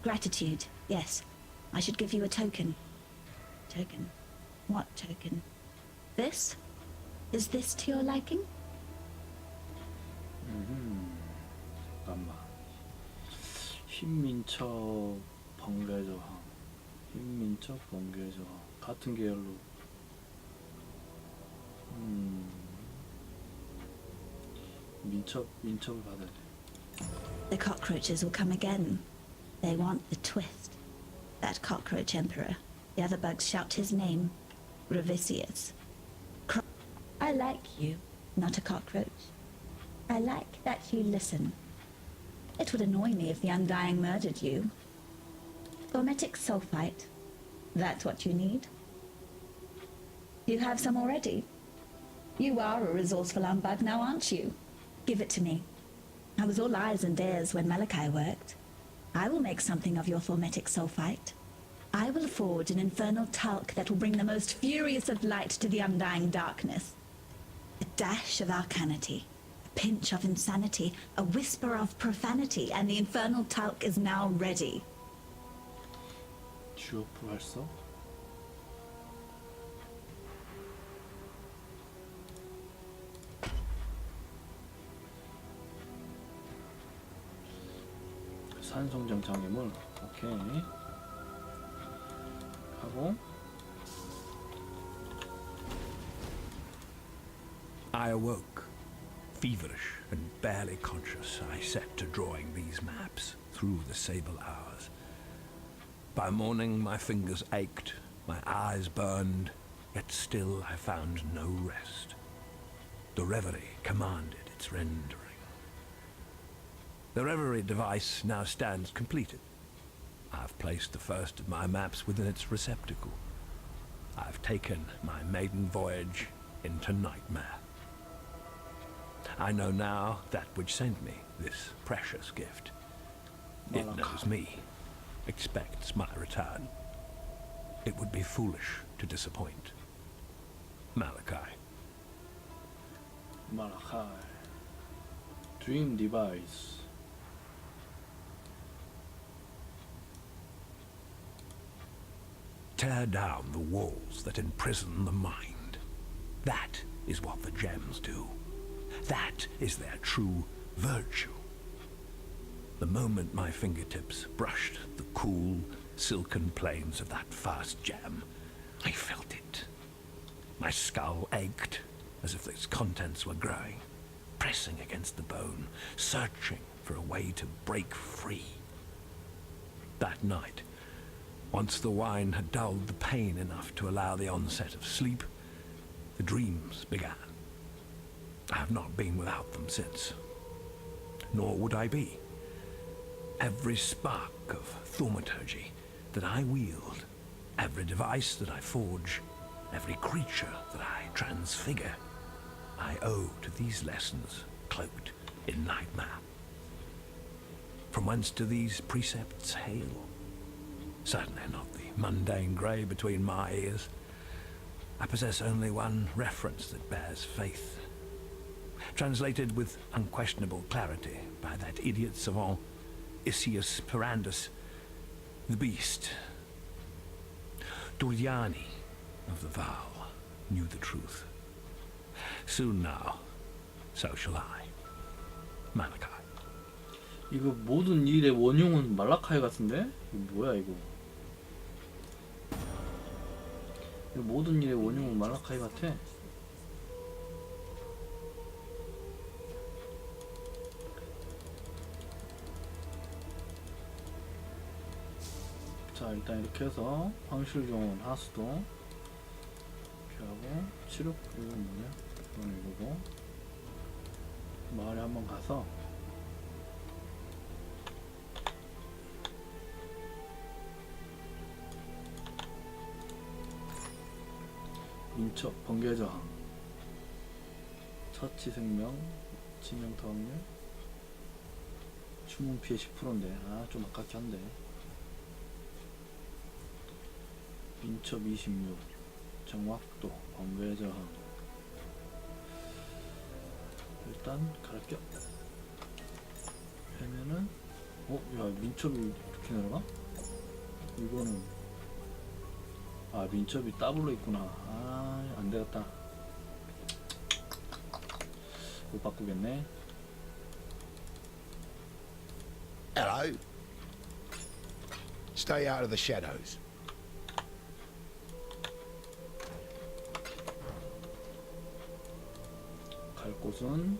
gratitude, yes. I should give you a token. Token? What token? This? Is this to your liking? 잠깐만. 흰민첩 번개저항. 흰민첩 번개저항. 같은 계열로. 민첩을 받아야 돼. The cockroaches will come again. They want the twist. That cockroach emperor. The other bugs shout his name, Revisius. I like you, not a cockroach. I like that you listen. It would annoy me if the Undying murdered you. Formetic sulfite. That's what you need. You have some already. You are a resourceful umbug now, aren't you? Give it to me. I was all eyes and ears when Malachi worked. I will make something of your formetic sulfite. I will forge an infernal talc that will bring the most furious of light to the undying darkness. A dash of arcanity, a pinch of insanity, a whisper of profanity, and the infernal talc is now ready. 주요 활성. 산송정 장애물. 오케이. 하고 I awoke. Feverish and barely conscious, I set to drawing these maps through the sable hours. By morning, my fingers ached, my eyes burned, yet still I found no rest. The reverie commanded its rendering. The reverie device now stands completed. I've placed the first of my maps within its receptacle. I've taken my maiden voyage into Nightmare. I know now that which sent me this precious gift. It knows me, expects my return. It would be foolish to disappoint. Malachi. Malachi. Dream device. Tear down the walls that imprison the mind. That is what the gems do. That is their true virtue. The moment my fingertips brushed the cool, silken plains of that first gem, I felt it. My skull ached as if its contents were growing, pressing against the bone, searching for a way to break free. That night, once the wine had dulled the pain enough to allow the onset of sleep, the dreams began. I have not been without them since, nor would I be. Every spark of thaumaturgy that I wield, every device that I forge, every creature that I transfigure, I owe to these lessons cloaked in Nightmare. From whence do these precepts hail? Certainly not the mundane grey between my ears. I possess only one reference that bears faith, translated with unquestionable clarity by that idiot savant, Isius Perandus, the beast. Doriani of the Vow knew the truth. Soon now, so shall I. Malachi. 이거 모든 일의 원흉은 말라카이 같은데? 이거 뭐야 이거? 이거 모든 일의 원흉은 말라카이 같아. 자, 일단 이렇게 해서 황실종은 하수도 이렇게 하고 치료 이건 뭐냐? 이건 이거고 마을에 한번 가서 민첩 번개저항 처치 생명 치명타 확률 추문 피해 10%인데 아 좀 아깝긴 한데 민첩 26 정확도 번개저항 일단 갈게요. 하면은 야 민첩이 이렇게 내려가? 이거는 아 민첩이 더블로 있구나. 아 안되겠다. 못 바꾸겠네. Hello. Stay out of the shadows. 갈 곳은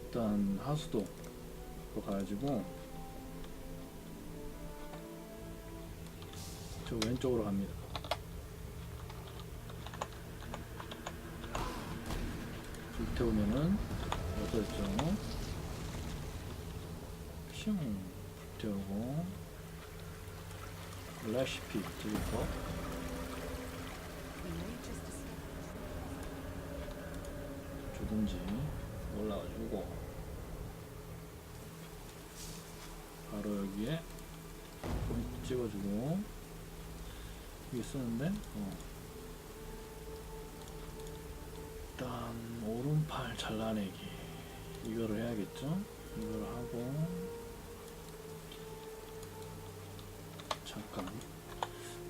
일단 하수도로 가가지고 저 왼쪽으로 갑니다. 불태우면은 어쩌죠? 슝 불태우고 레시피 저기 거 주든지 올라가지고 바로 여기에 포인트 찍어주고 이게 쓰는데 일단 오른팔 잘라내기 이거를 해야겠죠? 이걸 하고 잠깐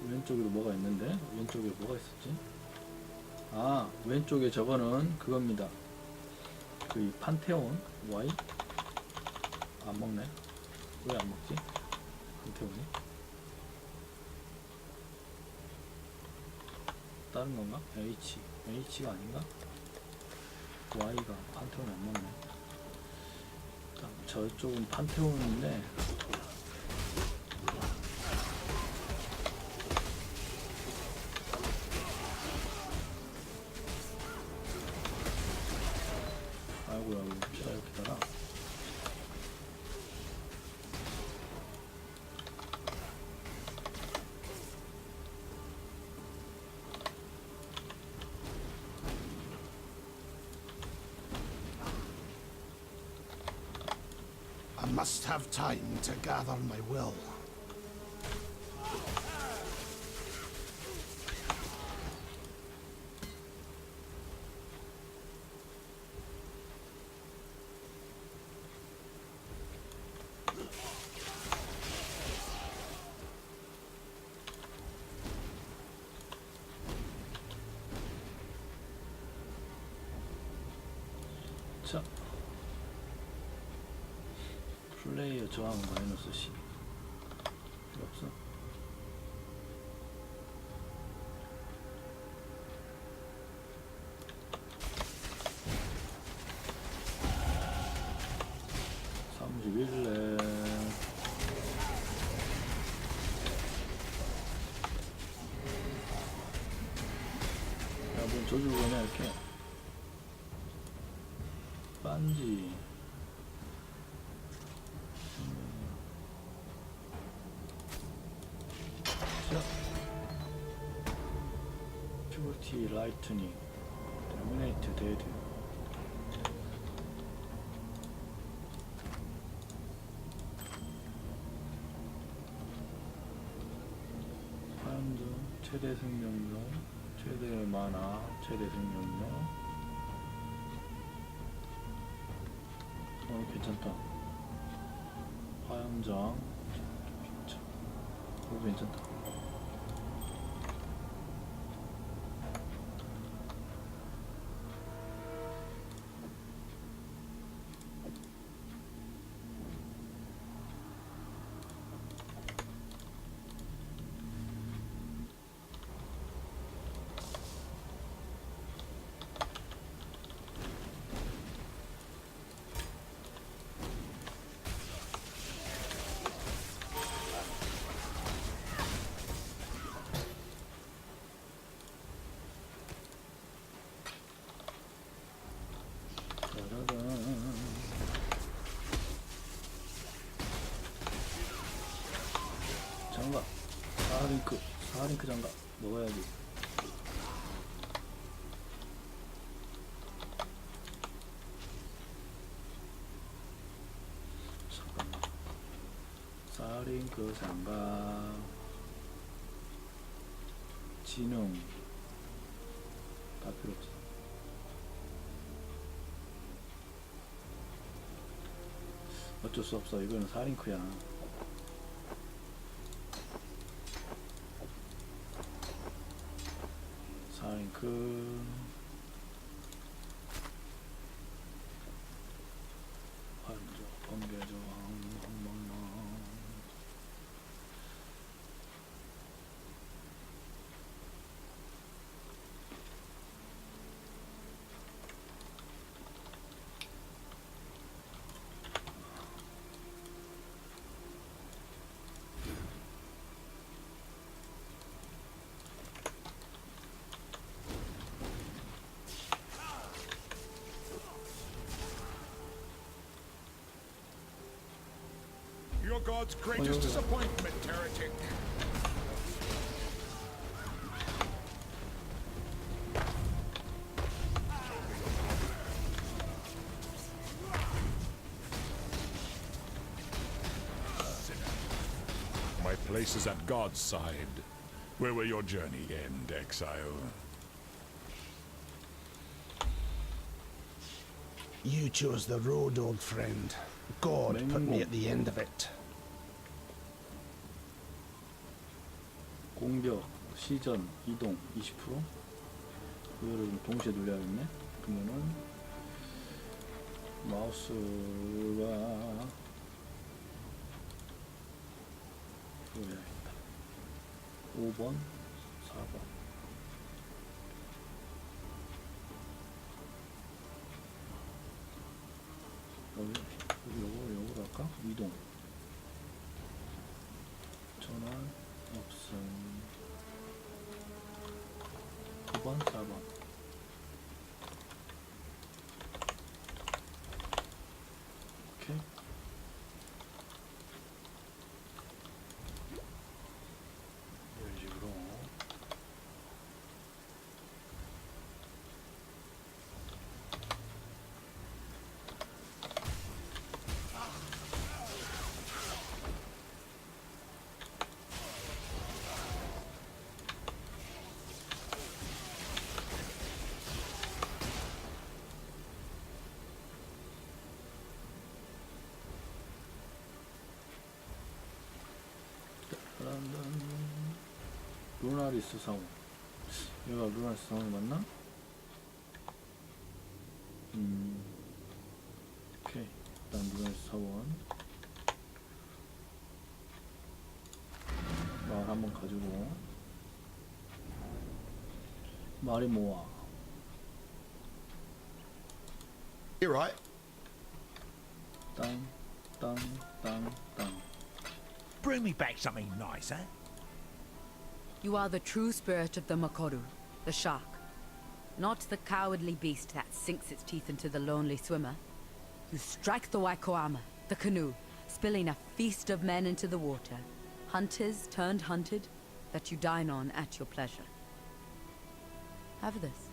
왼쪽으로 뭐가 있는데 왼쪽에 뭐가 있었지? 아 왼쪽에 저거는 그겁니다. 그 판테온 Y 안 먹네. 왜 안 먹지? 판테온이 다른 건가? H가 아닌가? Y가 판테온이 안 먹네. 저쪽은 판테온인데 아이고야 피가 이렇게 달아. I must have time to gather my will. 자 플레이어 저항 마이너스 10 필요 없어. (31렙) 야, 뭔 저주를 거냐 이렇게 빤지 자 퓨버티 라이트닝 터미네이트 데드 화염등 최대 생명력 최대 만화 최대 생명력 괜찮다. 화염장 이거 괜찮다. 장갑 사하링크 장갑 먹어야지. 잠깐만 사하링크 장갑 지능 다 필요 없어. 어쩔 수 없어. 이거는 사하링크야. 사하링크 환조 번개조 항망망 God's greatest disappointment, heretic. My place is at God's side. Where will your journey end, exile? You chose the road, old friend. God put me at the end of it. 공격, 시전, 이동 20%? 그거를 좀 동시에 돌려야겠네. 그러면은 마우스가 이거 해야겠다. 5번, 4번. 요거 할까? 이동. 전환 없음. 9번, 4번. 오케이. 이런 식으로. 루나리스 사원. 얘가 루나리스 사원이 맞나? 오케이. 일단 루나리스 사원 말 한번 가지고 말이 모아. You're right. 땅, 땅, 땅, 땅. Bring me back something nice, eh? You are the true spirit of the Makoru, the shark. Not the cowardly beast that sinks its teeth into the lonely swimmer. You strike the Waikoama, the canoe, spilling a feast of men into the water. Hunters turned hunted, that you dine on at your pleasure. Have this,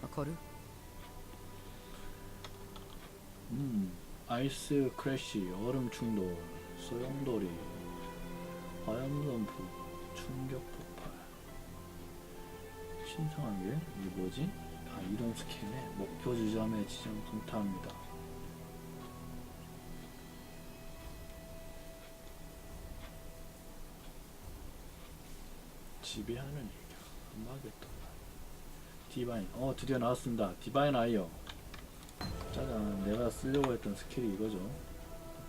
Makoru. 아이스 크래쉬, 얼음 충돌, 소용돌이, 화염점프, 충격 폭발. 신성한 게 이게 뭐지? 아, 이동 스킬에 목표 지점에 지점 강타합니다. 지배하는 일격, 음악했던 디바인. 드디어 나왔습니다. 디바인 아이어. 짜잔, 내가 쓰려고 했던 스킬이 이거죠.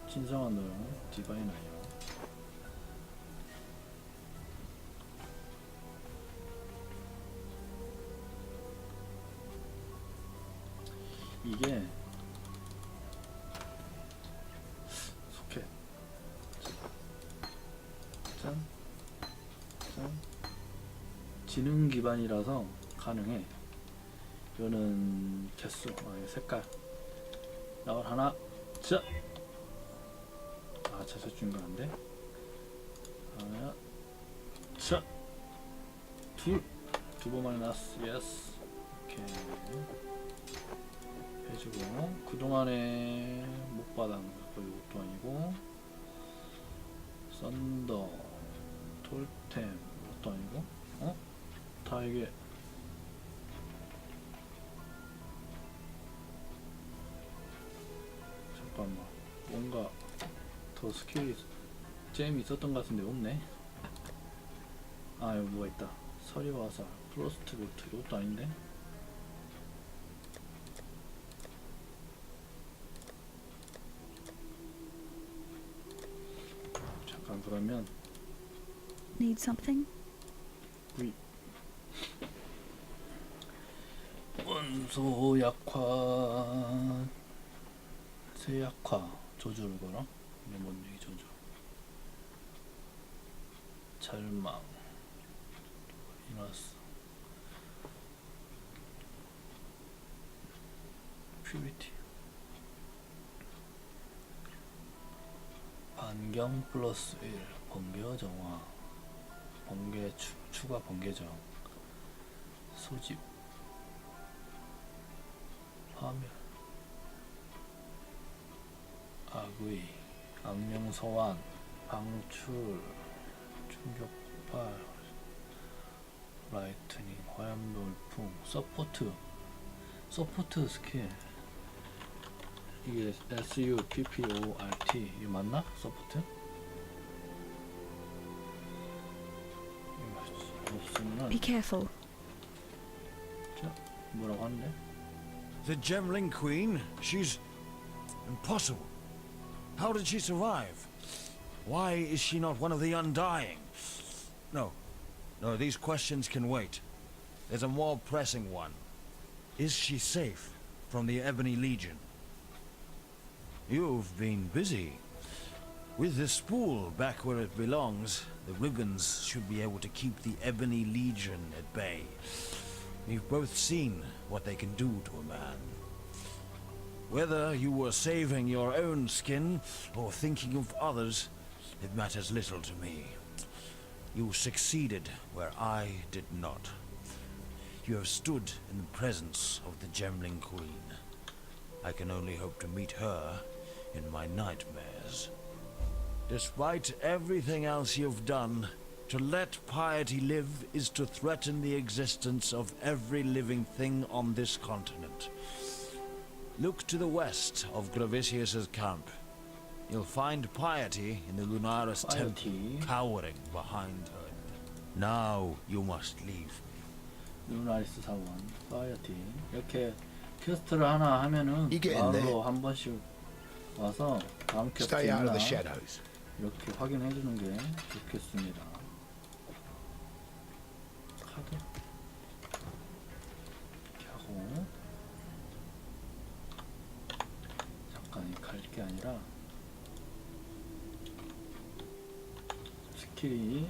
신성한 노력, 디바인 아이어. 이게 소켓 짠, 짠. 지능 기반이라서 가능해. 이거는 개수, 색깔. 나올 하나, 자, 자세 중간인데. 하나, 자, 두 번만에 나왔어. 예스. 오케이. 해주고, 그동안에 못 받은 거 이것도 아니고, 썬더, 톨템 이것도 아니고, 다 이게 잠깐만, 뭔가 더 스킬이 잼이 있었던 것 같은데 없네. 아, 여기 뭐가 있다. 서리와 화살, 프로스트 볼트 이것도 아닌데. 잠깐, 그러면 Need something? 원소 약화, 새 약화, 저주를 걸어. 이게 뭔 얘기, 저주. 절망, 이너스, 퓨리티, 안경 플러스 1 번개와 정화 번개 추가 번개정 소집 파멸 악의 악령 소환 방출 충격 폭발 라이트닝 화염 돌풍 서포트 스킬 이게 SUPPORT 이게 맞나? 서포트? 없으면 Be careful. 자 뭐라고 하는데? The Gemling Queen? She's impossible. How did she survive? Why is she not one of the Undying? No, these questions can wait. There's a more pressing one. Is she safe from the Ebony Legion? You've been busy. With the spool back where it belongs, the ribbons should be able to keep the Ebony Legion at bay. We've both seen what they can do to a man. Whether you were saving your own skin or thinking of others, it matters little to me. You succeeded where I did not. You have stood in the presence of the Gemling Queen. I can only hope to meet her in my nightmares. Despite everything else you've done, to let piety live is to threaten the existence of every living thing on this continent. Look to the west of Gravisius's camp. You'll find piety in the Lunaris temple, cowering behind her. Now you must leave. 루나리스 사원, 파이어티 이렇게 퀘스트를 하나 하면은 마을로 한 번씩 와서 다음 퀘스트 있나 이렇게 확인해 주는 게 좋겠습니다. 카드 이렇게 하고 잠깐 갈 게 아니라 스킬이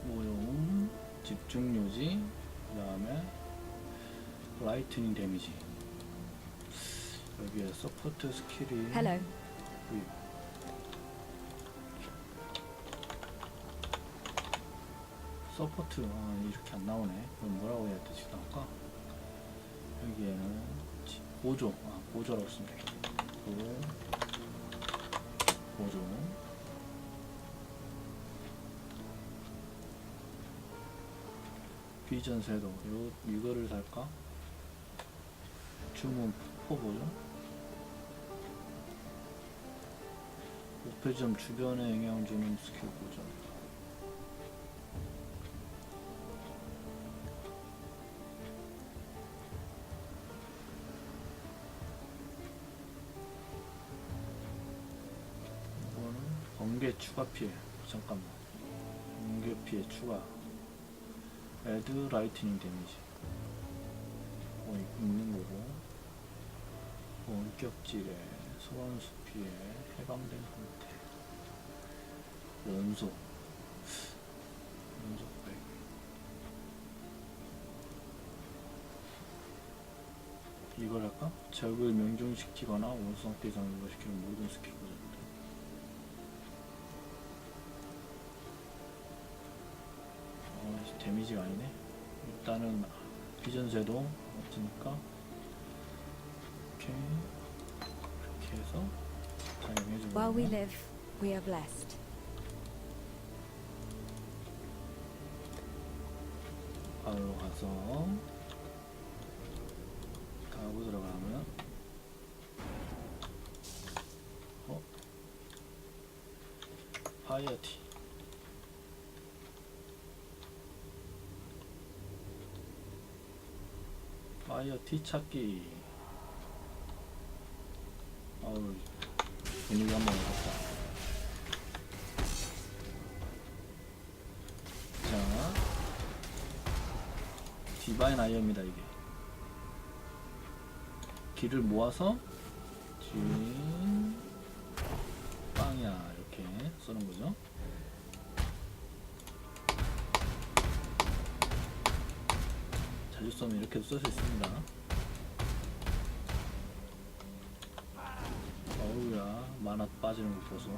모용 집중 유지 그 다음에 라이트닝 데미지 여기에 서포트 스킬이 Hello. 서포트 이렇게 안 나오네. 그럼 뭐라고 해야 되지? 나올까? 여기에는 보조 보조라고 쓰면 되겠다. 보조 비전 쇄도 이거를 살까? 주문 포보죠? 목표점 주변에 영향 주는 스킬 보죠. 이거는 번개 추가 피해. 잠깐만. 번개 피해 추가. 애드 라이트닝 데미지 있는 거고 원격질에 소환수 피해 해방된 상태 연속 백 이걸 할까? 적을 명중시키거나 원성 대상을 유발시키는 모든 스킬 버전들 데미지가 아니네. 일단은 비전쇄도 없으니까 이렇게 해서 사용해주고 While we live, we are blessed. 바로 가서 가고 들어가면 파이어티 파이어티 찾기 아우 분위기 한번 해봤다. 자 디바인 아이언입니다. 이게 길을 모아서 진 빵이야 이렇게 쓰는 거죠. 자주 쏘면 이렇게도 쓸 수 있습니다. 어우야 만화 빠지는 거 보소.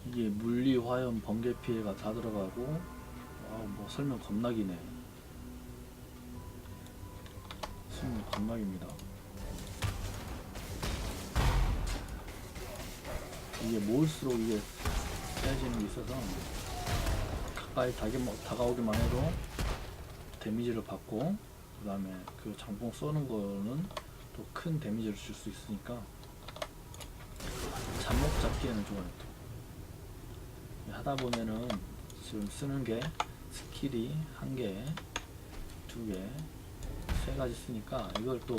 이게 물리, 화염, 번개 피해가 다 들어가고, 뭐 설명 겁나기네. 설명 겁나깁니다. 이게 모을수록 이게 세지는 게 있어서 가까이 다가오기만 해도 데미지를 받고, 그 다음에 그 장봉 쏘는 거는 또 큰 데미지를 줄 수 있으니까 잡목 잡기에는 좋아요. 또 하다 보면은 지금 쓰는 게 스킬이 1개, 2개, 3가지 쓰니까 이걸 또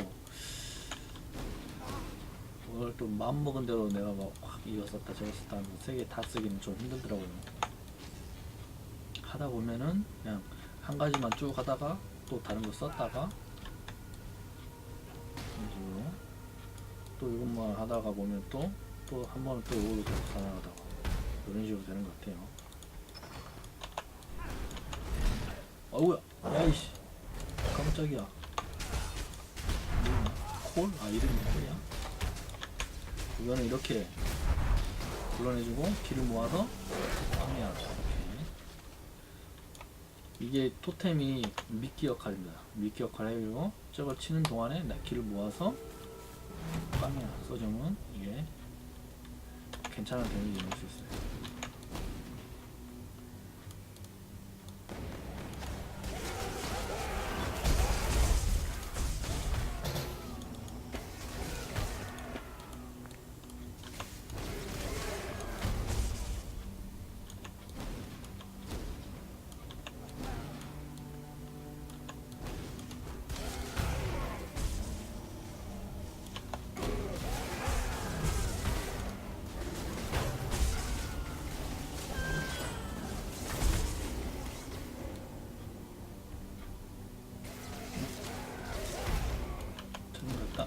마음먹은 대로 내가 막 확 이거 썼다 저거 썼다 하면서 3개 다 쓰기는 좀 힘들더라고요. 하다 보면은 그냥 한 가지만 쭉 하다가 또 다른 거 썼다가 이런 식으로 또 이것만 하다가 보면 또 한 번은 또 이걸로 계속 살아나다가 이런 식으로 되는 것 같아요. 어우야, 야이씨, 깜짝이야. 콜? 이름이 콜이야? 이거는 이렇게 불러내주고 키를 모아서 빵이야. 이게 토템이 미끼 역할입니다. 미끼 역할을 해주고 저걸 치는 동안에 키를 모아서 빵이야 써주면 이게 괜찮은 데미지를 낼 수 있어요. 됐다.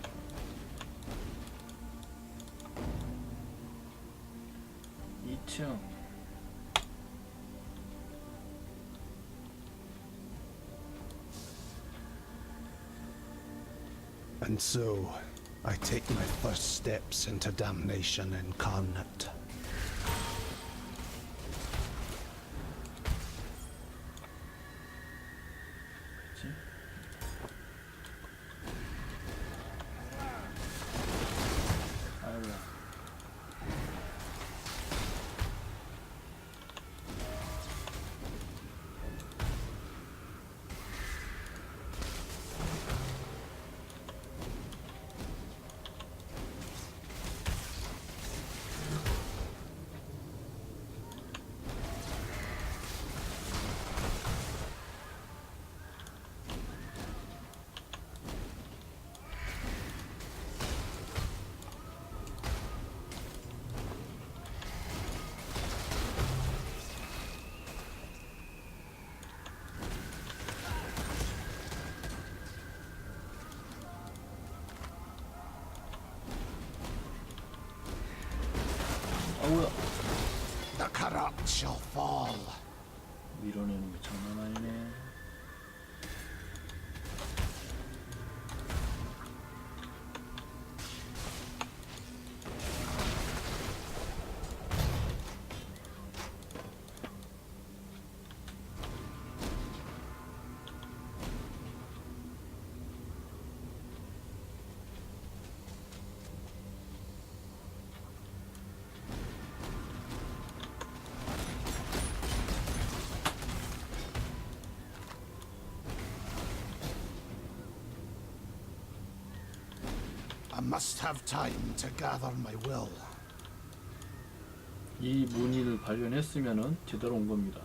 And so, I take my first steps into damnation incarnate. The corrupt shall fall. 밀어내는 게 장난 아니네. I must have time to gather my will. 이 무늬를 발견했으면은 제대로 온 겁니다.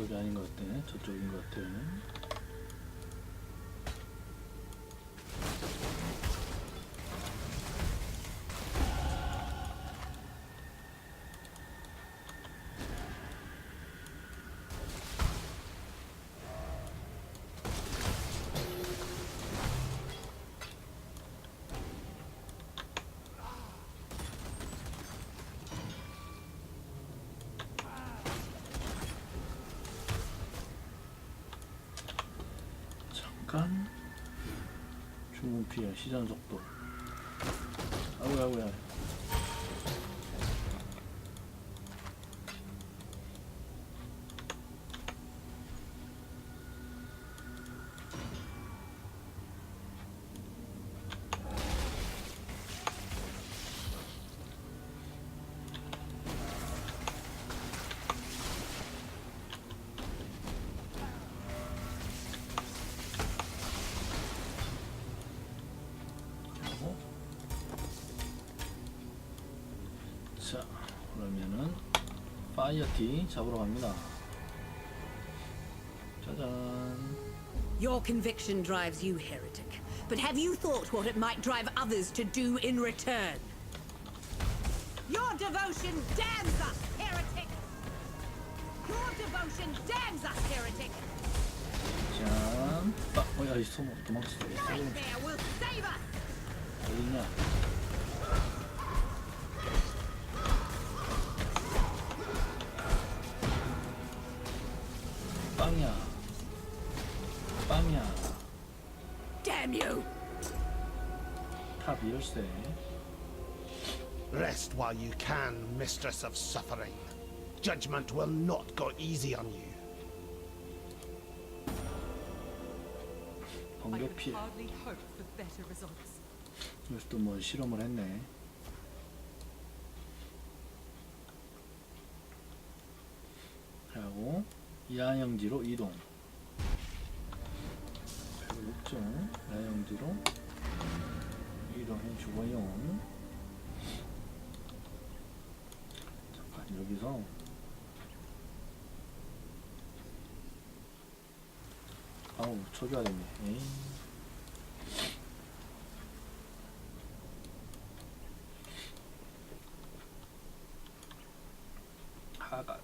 이쪽이 아닌 것 같아. 저쪽인 것 같아. 잠깐 주문 피해 시전 속도. 아우야. 자, 그러면은 파이어티 잡으러 갑니다. 짜잔. Your conviction drives you, heretic. But have you thought what it might drive others to do in return? Your devotion damns us, heretic! Your devotion damns us, heretic! 짠. 야, 이 소모 도망쳤어. Nightmare will save us! 어디냐? 빵이야. Damn you! 탑 열쇠. Rest while you can, mistress of suffering. Judgment will not go easy on you. 번개 피해. 여기서 뭐 실험을 했네. 하고 야영지로 이동. 별로 없죠. 야영지로 이동해 주고요. 잠깐 여기서 아우 초기화 됐네. 에이. 하가.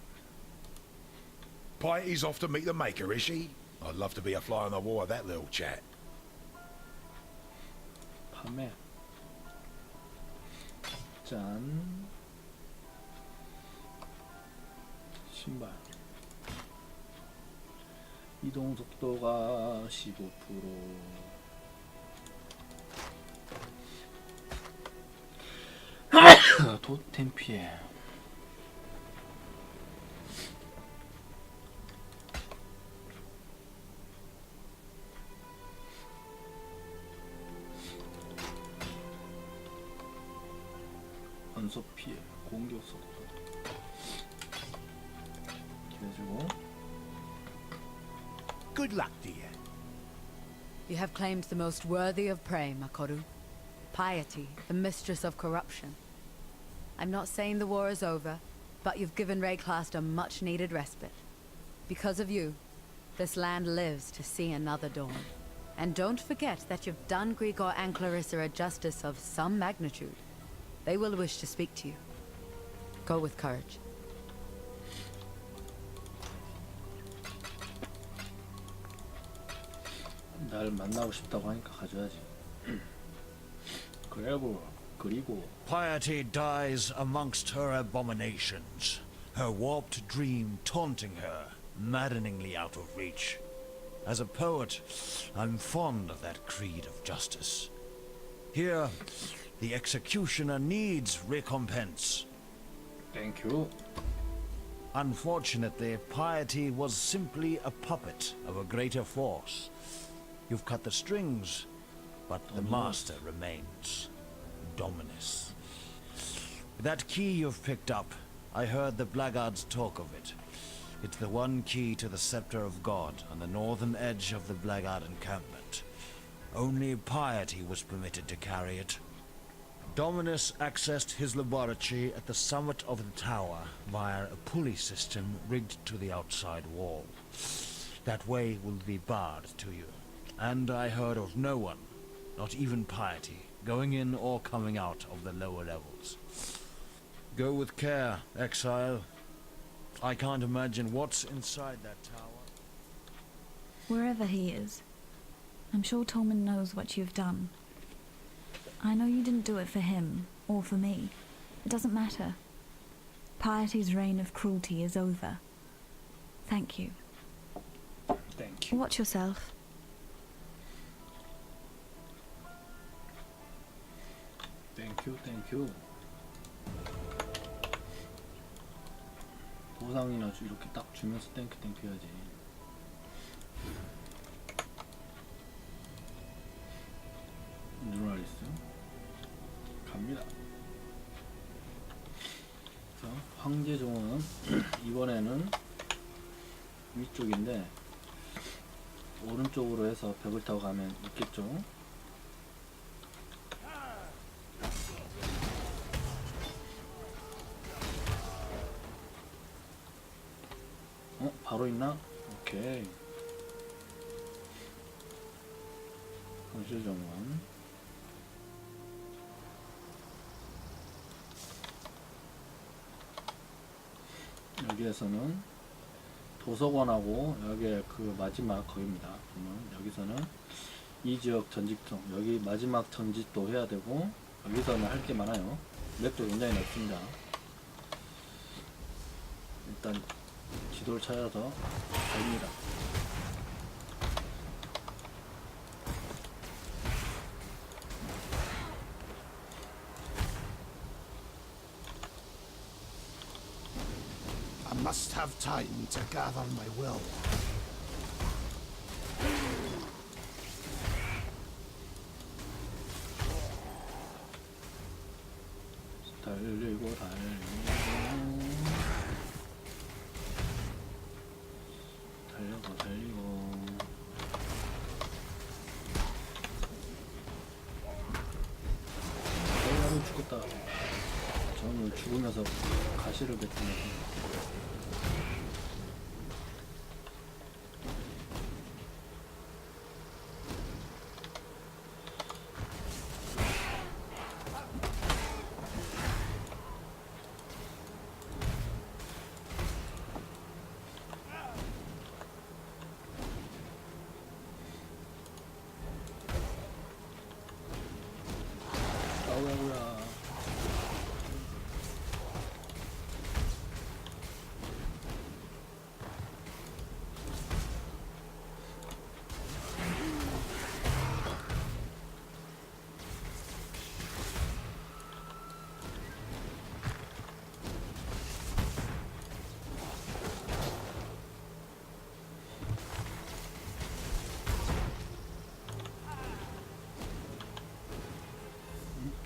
Piety's off to meet the Maker, is she? I'd love to be a fly on the wall of that little chat. 판매. 짠. 신발. 이동 속도가 15%. 토템 피해. 연속 피해, 공격 속도. 그래가지고 Good luck to you. You have claimed the most worthy of prey, Makoru. Piety, the mistress of corruption. I'm not saying the war is over, but you've given Rayclast a much-needed respite. Because of you, this land lives to see another dawn. And don't forget that you've done Grigor and Clarissa a justice of some magnitude. They will wish to speak to you. Go with courage. 날 만나고 싶다고 하니까 가져야지. 그리고 Piety dies amongst her abominations, her warped dream taunting her, maddeningly out of reach. As a poet, I'm fond of that creed of justice. Here, the executioner needs recompense. Thank you. Unfortunately, Piety was simply a puppet of a greater force. You've cut the strings, but the master remains. Dominus. That key you've picked up, I heard the blackguards talk of it. It's the one key to the Scepter of God on the northern edge of the blackguard encampment. Only Piety was permitted to carry it. Dominus accessed his laboratory at the summit of the tower via a pulley system rigged to the outside wall. That way will be barred to you. And I heard of no one, not even Piety, going in or coming out of the lower levels. Go with care, Exile. I can't imagine what's inside that tower. Wherever he is, I'm sure Tolman knows what you've done. I know you didn't do it for him, or for me. It doesn't matter. Piety's reign of cruelty is over. Thank you. Thank you. Watch yourself. 땡큐. 보상이나 이렇게 딱 주면서 땡큐 해야지. 누나리스 갑니다. 자, 황제종은 이번에는 위쪽인데 오른쪽으로 해서 벽을 타고 가면 있겠죠. 바로 있나? 오케이. 황제정원. 여기에서는 도서관하고 여기에 그 마지막 거기입니다. 보면 여기서는 이 지역 전직통, 여기 마지막 전직도 해야 되고 여기서는 할 게 많아요. 맵도 굉장히 넓습니다. 일단 지도를 찾아서 갑니다. I must have time to gather my will. 달리고 나는 죽었다. 저는 죽으면서 가시를 뱉으면서 싸우라고야.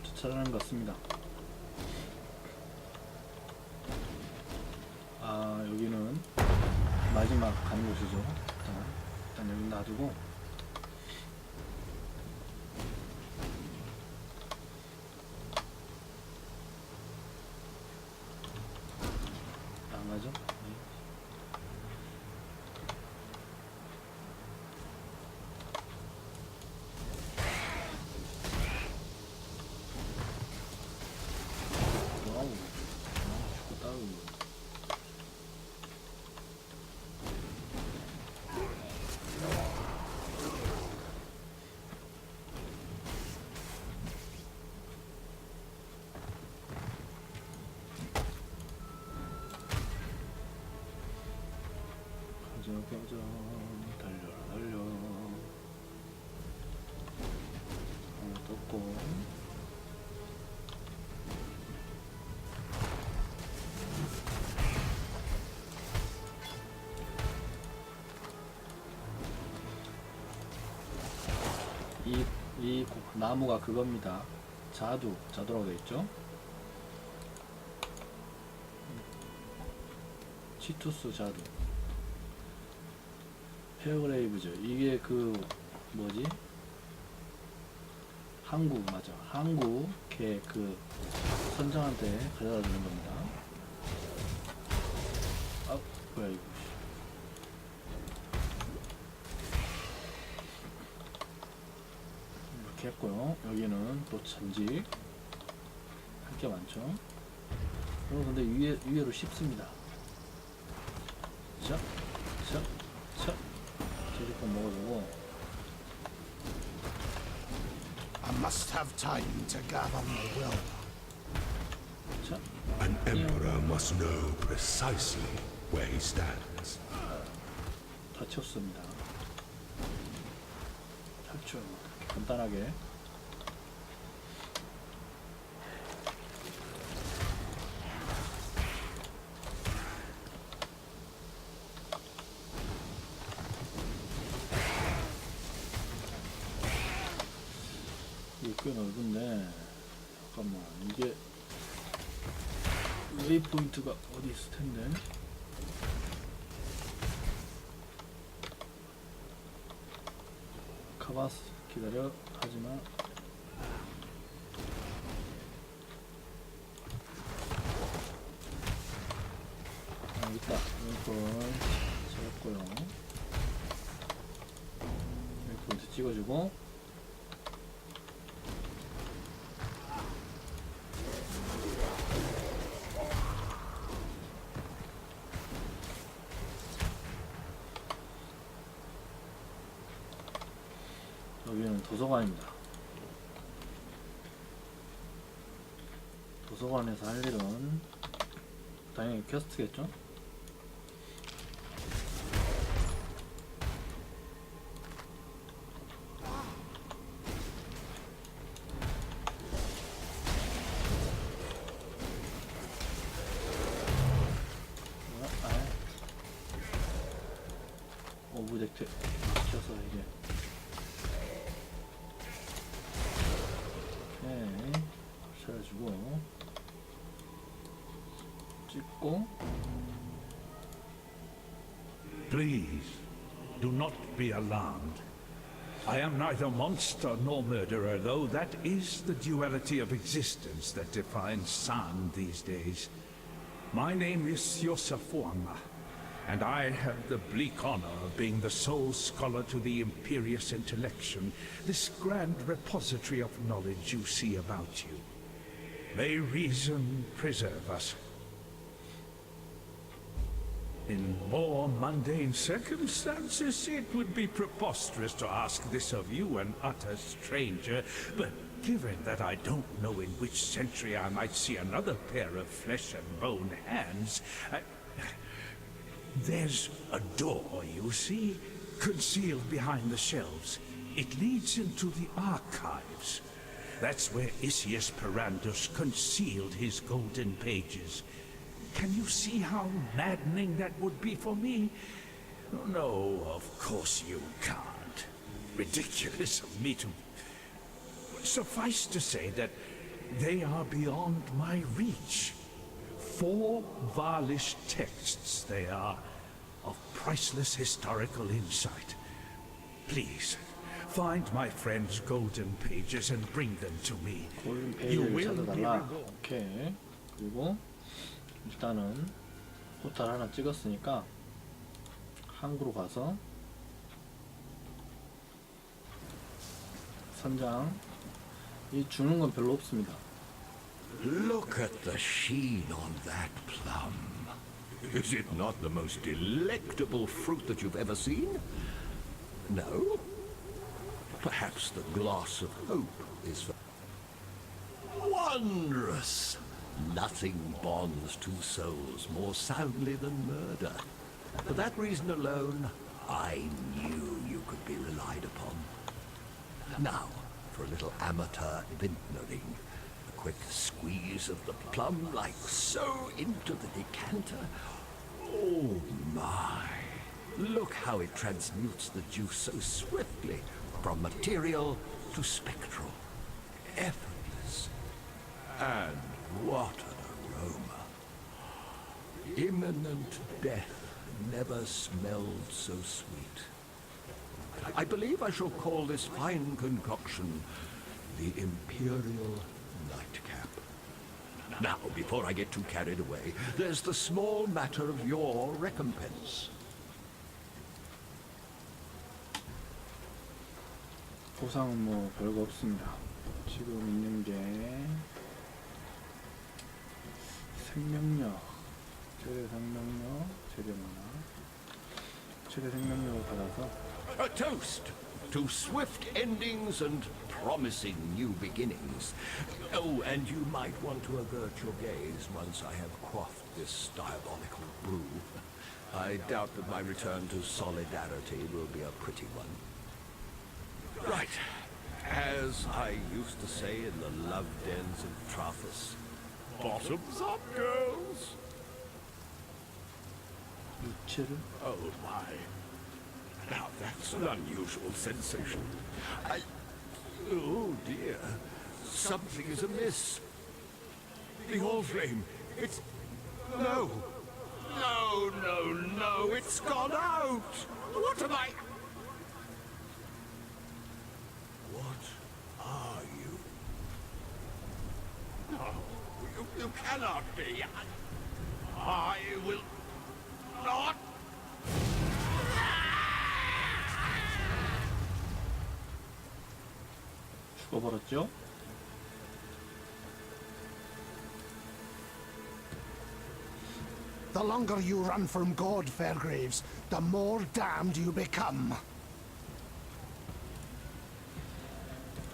주차하는 것 같습니다. 아, 여기는 마지막 가는 곳이죠. 자, 일단 여기 놔두고 안 가죠? 네. 와우, 죽었다. 가자, 달려. 하나 떴고. 이 나무가 그겁니다. 자두라고 되어 있죠. 치투스 자두. 페어그레이브즈. 이게 그 뭐지? 항구 맞아. 항구 걔 그 선장한테 가져다 주는 겁니다. 아 뭐야 이거. 이렇게 했고요. 여기는 또 전직 할 게 많죠. 여러분 근데 위에로 씹습니다. 자, 저리건 먹어주고. I must have time to gather my will. 자, An emperor must know precisely where he stands. 다 쳤습니다. 탈출 간단하게. 이게 꽤 넓은데 잠깐만 이게 웨이포인트가 어디 있을 텐데. 카바스 기다려. 하지마. 아 있다. 웨이포인트 잡았고요. 웨이포인트 찍어주고. 여기는 도서관입니다. 도서관에서 할 일은 당연히 퀘스트겠죠? 오브젝트 시켜서 이게 차려주고 찍고. Please, do not be alarmed. I am neither monster nor murderer, though that is the duality of existence that defines San these days. My name is Yosef Wanga, and I have the bleak honor of being the sole scholar to the Imperious Intellection, this grand repository of knowledge you see about you. May reason preserve us. In more mundane circumstances, it would be preposterous to ask this of you, an utter stranger, but given that I don't know in which century I might see another pair of flesh and bone hands, there's a door, you see, concealed behind the shelves. It leads into the archives. That's where Isius Perandus concealed his golden pages. Can you see how maddening that would be for me? No, of course you can't. Ridiculous of me to... Suffice to say that they are beyond my reach. 4 Varlish texts they are, of priceless historical insight. Please, find my friend's golden pages and bring them to me. 골든 You 페이지를 will be 찾아달라. rewarded. 오케이. 그리고 일단은 포탈 하나 찍었으니까 항구로 가서 선장 이 주는 건 별로 없습니다. Look at the sheen on that plum. Is it not the most delectable fruit that you've ever seen? No? Perhaps the gloss of hope is wondrous. Nothing bonds 2 souls more soundly than murder. For that reason alone, I knew you could be relied upon. Now, for a little amateur vintnering. A quick squeeze of the plum, like so, into the decanter. Oh my! Look how it transmutes the juice so swiftly from material to spectral. Effortless. And what an aroma. Imminent death never smelled so sweet. I believe I shall call this fine concoction The Imperial Nightcap. Now, before I get too carried away, there's the small matter of your recompense. 보상은 뭐 별거 없습니다. 지금 있는 게 생명력, 최대 생명력, 최대 만화, 최대 생명력을 받아서 A toast to swift endings and promising new beginnings. Oh, and you might want to avert your gaze once I have quaffed this diabolical brew. I doubt that my return to solidarity will be a pretty one. Right. As I used to say in the love dens of Trathus, bottoms up, girls. 유치를 Oh my. Now that's an unusual sensation. Oh dear. Something is amiss. The Allflame. It's... No. No. It's gone out. What am I... What are you? No. You cannot be. I will not... 죽어버렸죠? The longer you run from God, Fairgraves, the more damned you become.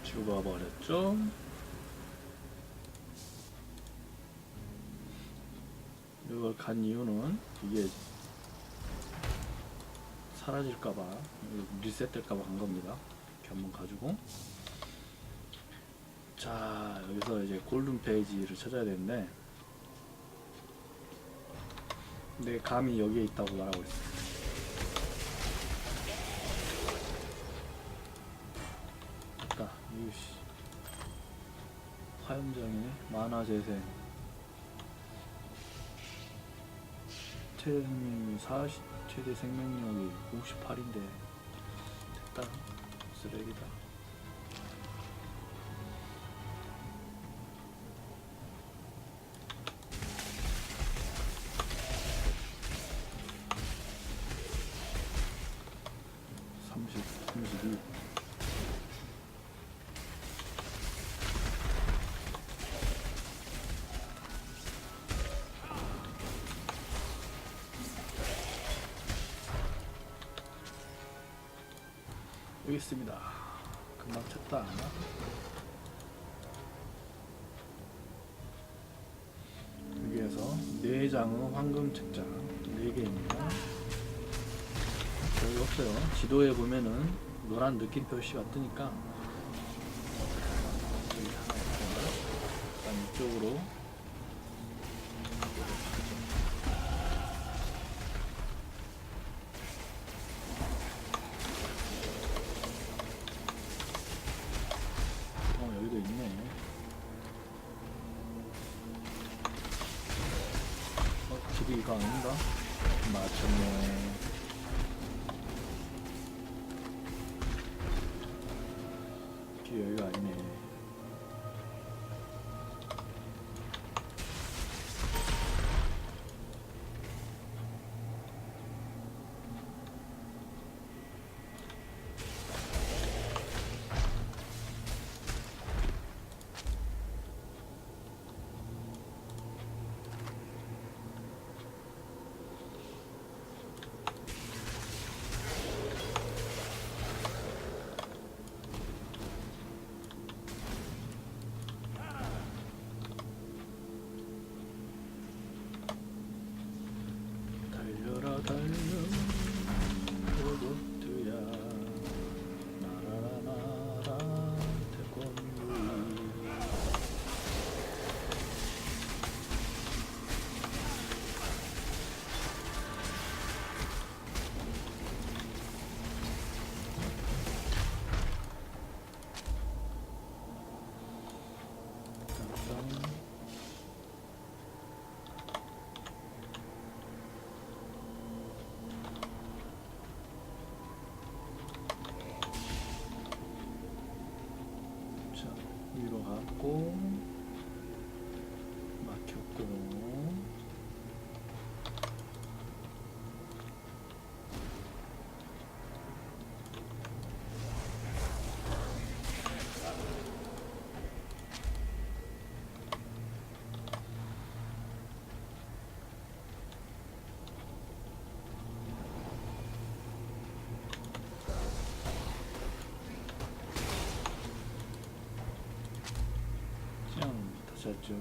죽어버렸죠? 이걸 간 이유는 이게 사라질까봐, 리셋될까봐 간 겁니다. 이렇게 한번 가지고, 자, 여기서 이제 골든 페이지를 찾아야 되는데, 내 감이 여기에 있다고 말하고 있어요. 됐다. 이거씨, 화염장애, 만화재생, 최대 생명력이 40, 최대 생명력이 58인데 됐다. 쓰레기다. 여기 있습니다. 금방 쳤다. 여기에서 4장의 황금 책자 4개입니다. 여기 없어요. 지도에 보면은 노란 느낌 표시가 뜨니까 여기 하나 있고, 일단 이쪽으로 여기도 있네. 길이 이거 아닌가? 맞췄네. 길이 여기가 아니네. 여기로 갔고 막혔고. 다시 했죠.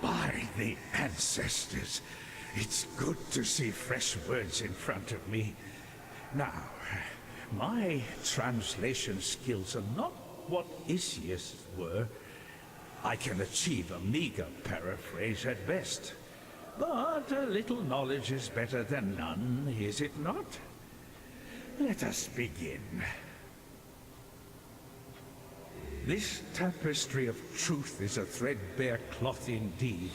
By the ancestors, it's good to see fresh words in front of me. Now, my translation skills are not what Isius were. I can achieve a meager paraphrase at best. But a little knowledge is better than none, is it not? Let us begin. This tapestry of truth is a threadbare cloth indeed,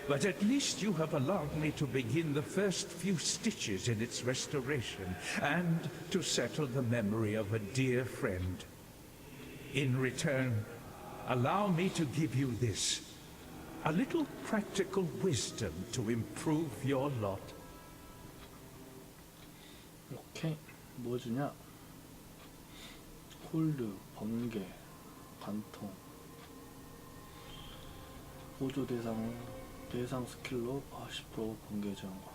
but at least you have allowed me to begin the first few stitches in its restoration, and to settle the memory of a dear friend. In return, allow me to give you this, a little practical wisdom to improve your lot. 오케이, 뭐 주냐? 홀드, 번개, 관통, 보조 대상 스킬로 10% 번개 제한합니다.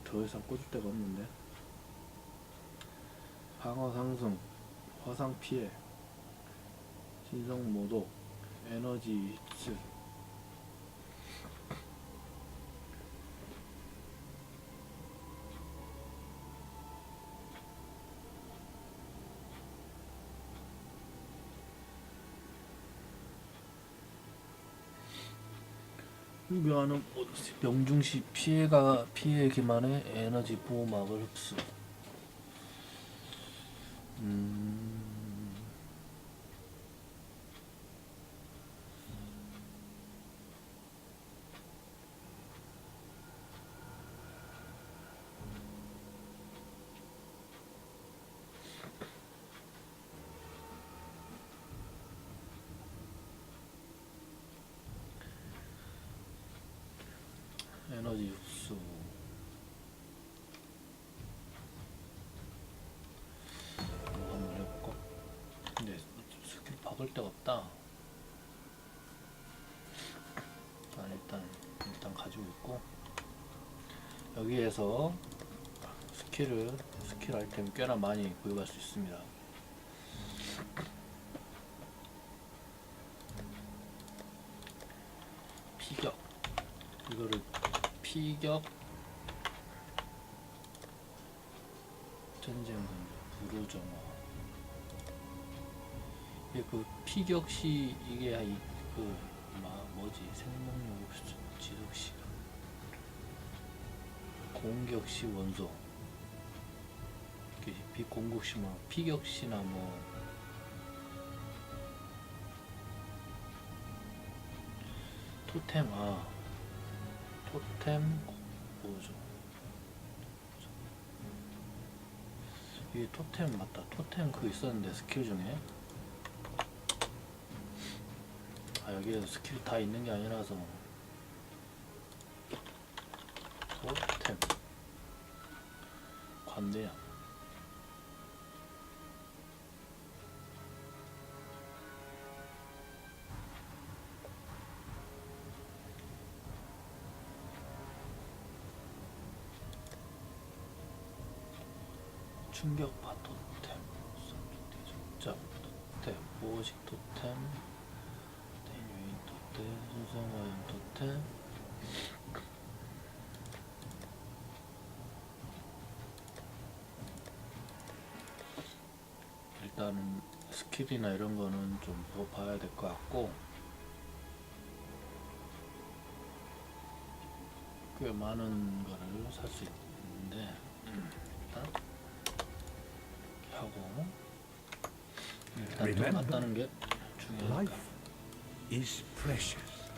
더 이상 꽂을 데가 없는데. 방어 상승, 화상 피해, 신성 모독, 에너지 힐. 묘하는 명중시 피해 기만의 에너지 보호막을 흡수. 에너지 흡수. 이거 한번 해볼까? 근데 스킬 박을 데가 없다. 일단 가지고 있고, 여기에서 스킬 아이템 꽤나 많이 구입할 수 있습니다. 피격, 이거를 피격, 전쟁 불호정화. 이게 그 피격 시 이게 뭐지, 생명력 지속 시간, 공격 시 원소, 비공격 시 뭐 피격 시나 뭐 토템, 토템 뭐죠? 이게 토템 맞다. 토템 그거 있었는데 스킬 중에. 여기에 스킬 다 있는 게 아니라서. 토템 관대양. 충격파 토템, 적자 토템, 보호식 토템, 대인유인 토템, 순수화염 토템. 일단은 스킬이나 이런 거는 좀 봐야 될 것 같고, 꽤 많은 거를 살 수 있는데 일단 이렇게 하고 일단 좀 맞다는 게 중요하니까. Life is precious.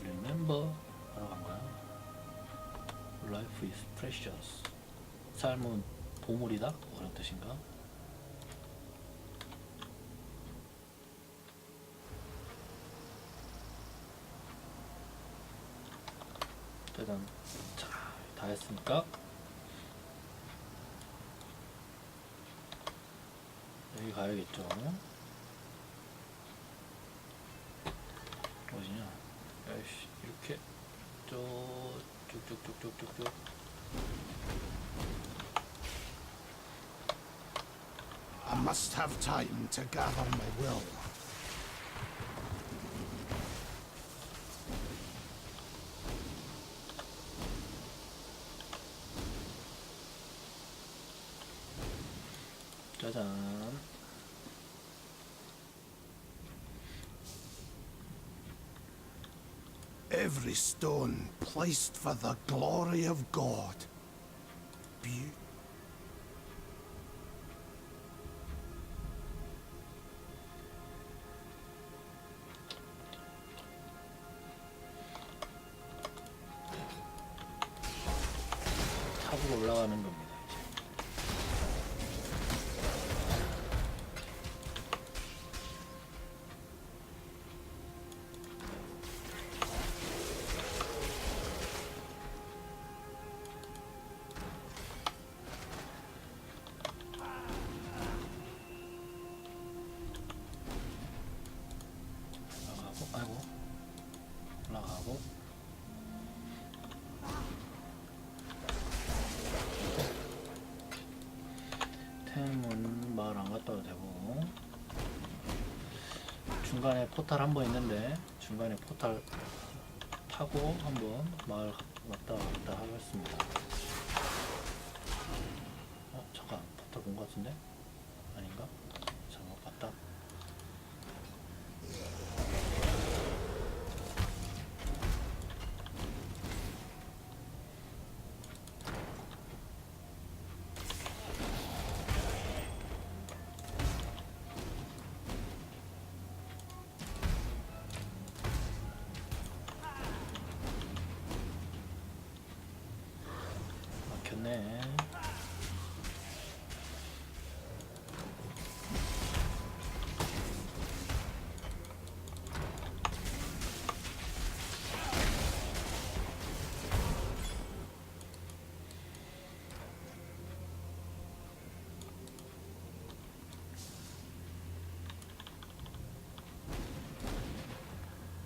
Remember 하러 간 거야. Life is precious. 삶은 보물이다? 그런 뜻인가? 일단 자, 다 했으니까 여기 가야겠죠. 어디냐? 야이씨, 이렇게 쭉쭉쭉쭉쭉쭉. I must have time to gather my will. 짜잔. Every stone placed for the glory of God. Beauty. 탑으로 올라가는 겁니다. 올라가고, 아이고, 올라가고. 템은 마을 안 갔다 와도 되고, 중간에 포탈 한 번 있는데 중간에 포탈 타고 한번 마을 왔다 갔다 하겠습니다. 잠깐, 포탈 본 것 같은데? 아닌가? 잘못 봤다. 막혔네.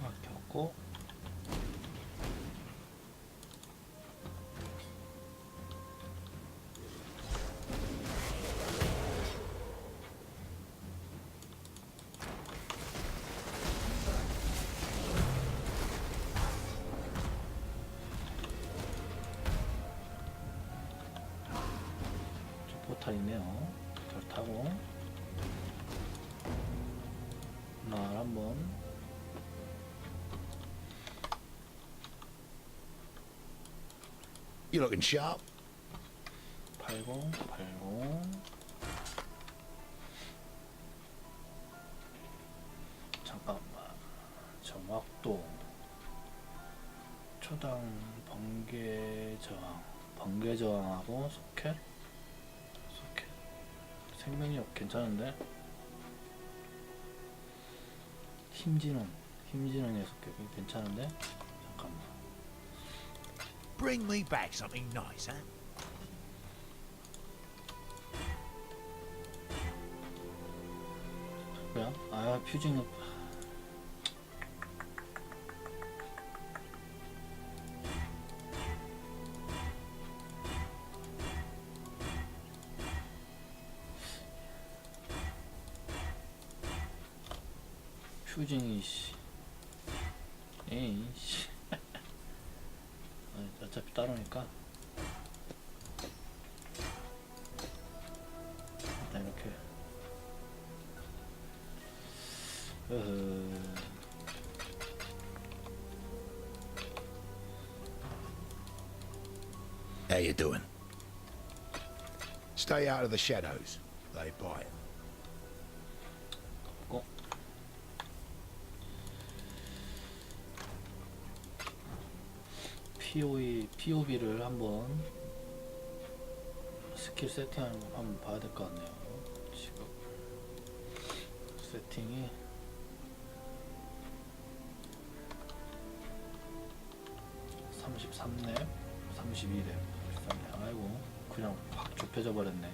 막혔고. 포탈 있네요. 포탈 타고 날 한번 You're looking sharp. 팔고 잠깐만. 정확도 초당 번개 저항하고 소켓 생명력 괜찮은데? 힘지능의 소켓이 괜찮은데? 잠깐만. Bring me back something nice, huh? 뭐야? 아, 퓨징은 퓨징이 씨. 에이 씨. 어차피 따로니까 일단 이렇게. How you doing? Stay out of the shadows. They bite. 고. POB를 한번 스킬 세팅하는 거 한번 봐야 될 것 같네요. 지금 세팅이 33렙, 32렙. 아이고 그냥 확 좁혀져 버렸네.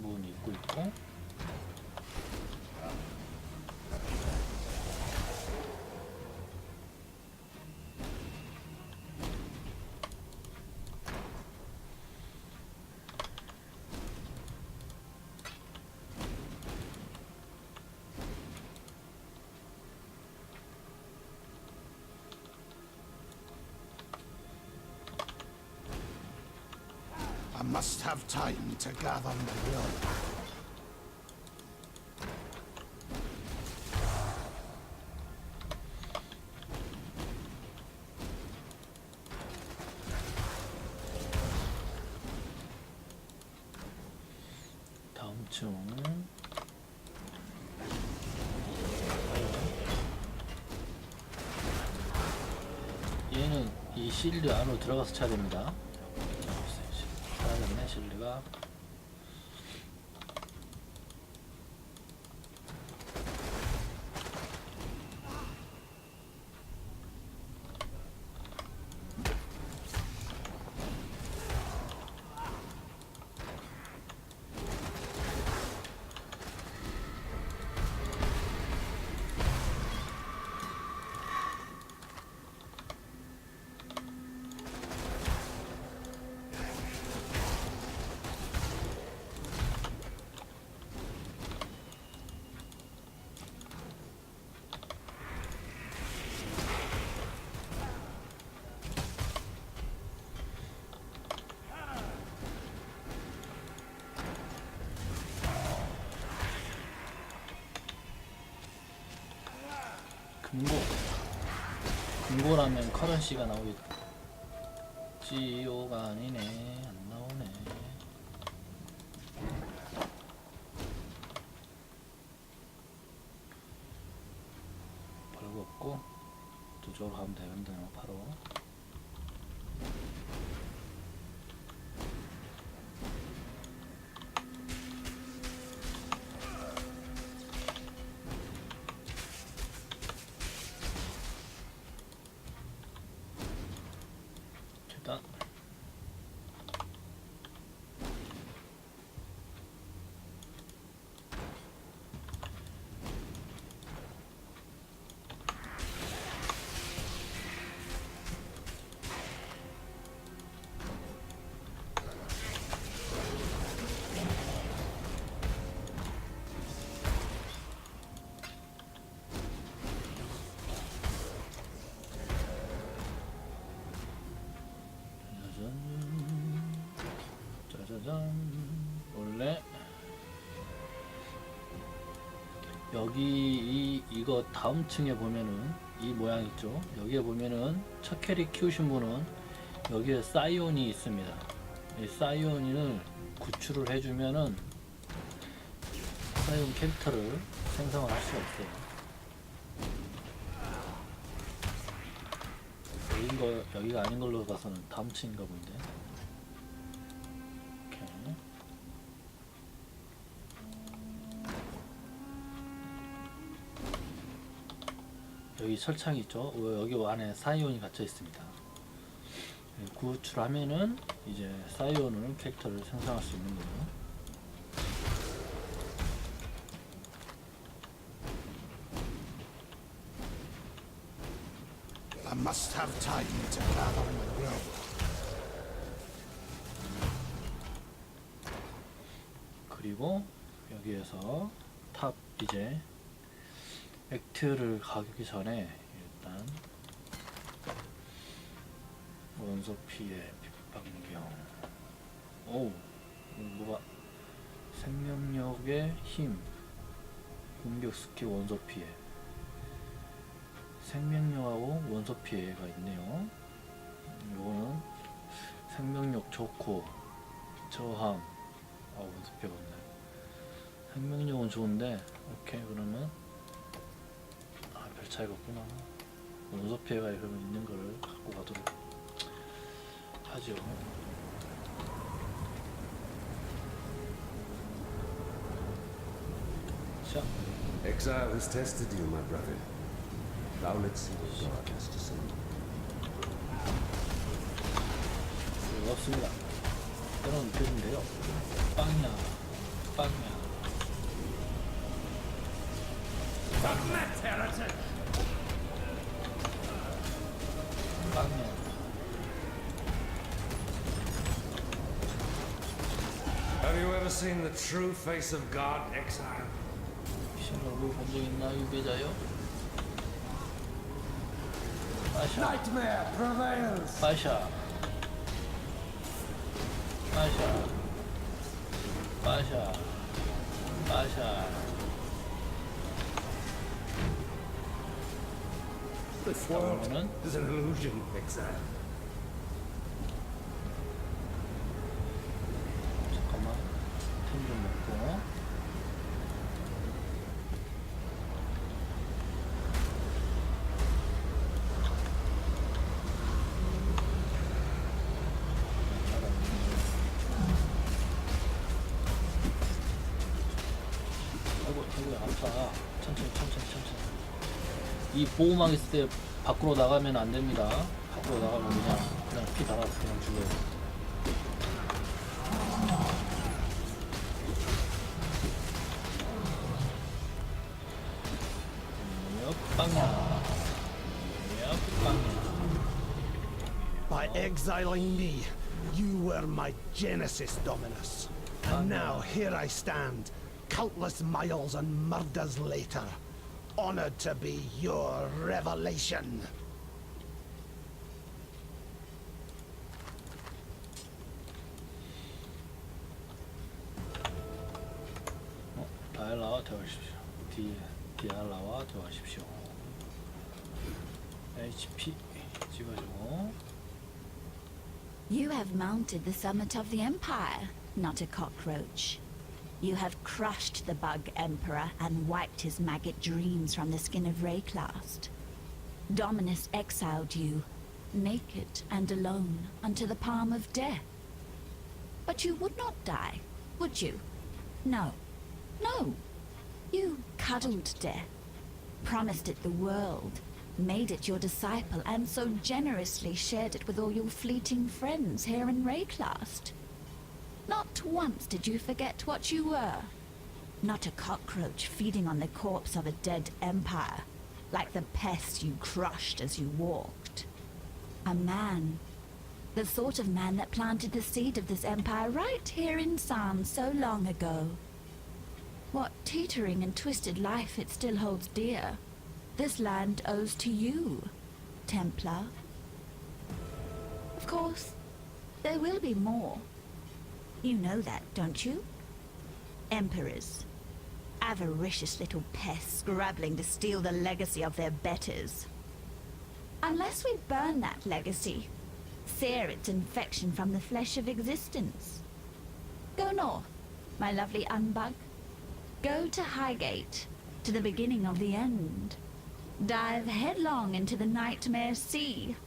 문 입고 있고. I must have time to gather my will. 다음 층. 얘는 이 실드 안으로 들어가서 차야 됩니다. 사라졌네 실드가. 금고라면 커런시가 나오겠지요가 아니네. 안 나오네. 별거 없고 저쪽으로 가면 되겠네요. 바로. 일단 원래 여기 이거 다음 층에 보면은 이 모양 있죠. 여기에 보면은 첫 캐릭 키우신 분은 여기에 사이온이 있습니다. 이 사이온을 구출을 해주면은 사이온 캐릭터를 생성을 할 수가 있어요. 여기가 아닌 걸로 봐서는 다음 층인가 본데. 여기 철창이 있죠. 여기 안에 사이온이 갇혀 있습니다. 구출하면은 이제 사이온을 캐릭터를 생성할 수 있는 거예요. I must have time to gather my will. 그리고 여기에서 탑 이제 액트를 가기 전에 일단 원소 피해 빗방경. 오, 뭐가 생명력의 힘, 공격 스킬 원소 피해. 생명력하고 원소 피해가 있네요. 이거는 생명력 좋고 저항. 원소 피해가 없네. 생명력은 좋은데 오케이 그러면 별 차이가 없구나. 원소 피해가 그러면 있는 거를 갖고 가도록 하죠. 자, Exile has tested you, my brother. Now let's see what God has to say. 즐겁습니다. 때로는 느껴진대요. 빵이야, 빵이야. 빵이야. Have you ever seen the true face of God, Exile? 신호를 본 적 있나 유배자요? 빠샤. Nightmare prevails. 빠샤. 빠샤. 빠샤. 빠샤. This world is an illusion, Exile. 잠깐만. 템 좀 먹고. 아이고 아파. 천천히. 이 보호막 있을 때 밖으로 나가면 안 됩니다. 밖으로 나가면 그냥 피 달아서 그냥 죽어요. By exiling me, you were my Genesis, Dominus. And now here I stand, countless miles and murders later, honored to be your revelation. 다엘라와 대화하십시오. 디알라와 대화하십시오. HP 찍어주고. You have mounted the summit of the Empire, not a cockroach. You have crushed the Bug Emperor and wiped his maggot dreams from the skin of Rayclast. Dominus exiled you, naked and alone, unto the palm of death. But you would not die, would you? No. No. You cuddled death, promised it the world, made it your disciple, and so generously shared it with all your fleeting friends here in Rayclast. Not once did you forget what you were. Not a cockroach feeding on the corpse of a dead empire, like the pest you crushed as you walked. A man. The sort of man that planted the seed of this empire right here in San so long ago. What teetering and twisted life it still holds dear, this land owes to you, Templar. Of course, there will be more. You know that, don't you? Emperors. Avaricious little pests scrabbling to steal the legacy of their betters. Unless we burn that legacy, sear its infection from the flesh of existence. Go north, my lovely Unbug. Go to Highgate, to the beginning of the end. Dive headlong into the Nightmare Sea.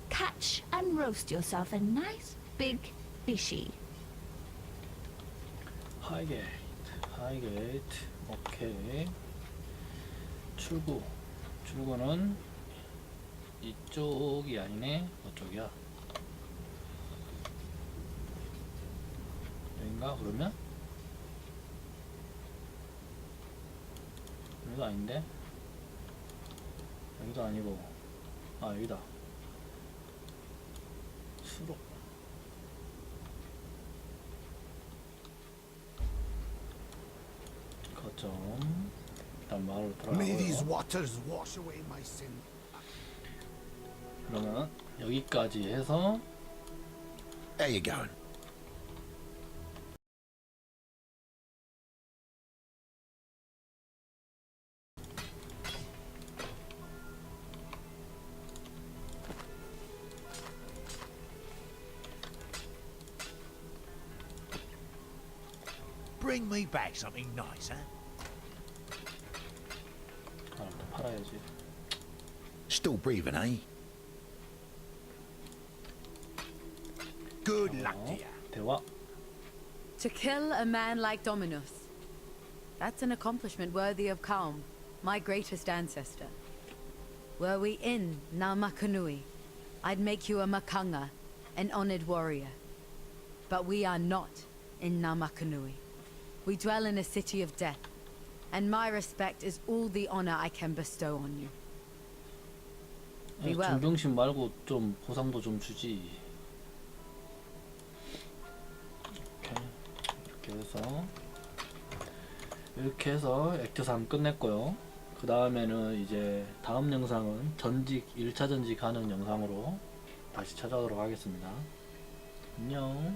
Catch and roast yourself a nice big fishy. 하이게이트. 오케이. 출구. 출구는 이쪽이 아니네. 어쪽이야? 여긴가 그러면? 여기도 아닌데? 여기도 아니고, 아 여기다. 수록. 거점. 일단 마을로 May these 돌아가고요. waters wash away my sin. 그러면 여기까지 해서 How you going? Bring me back something nice, huh? 하나부터 팔아야지. Still breathing, eh? Good luck to you. 대화. To kill a man like Dominus. That's an accomplishment worthy of Kaum, my greatest ancestor. Were we in Namakanui, I'd make you a Makanga, an honored warrior. But we are not in Namakanui. We dwell in a city of death, and my respect is all the honor I can bestow on you. Be well. 존경심 말고 좀 보상도 좀 주지. 이렇게 해서 액트 3 끝냈고요. 그 다음에는 이제 다음 영상은 전직 1차 전직 하는 영상으로 다시 찾아오도록 하겠습니다. 안녕.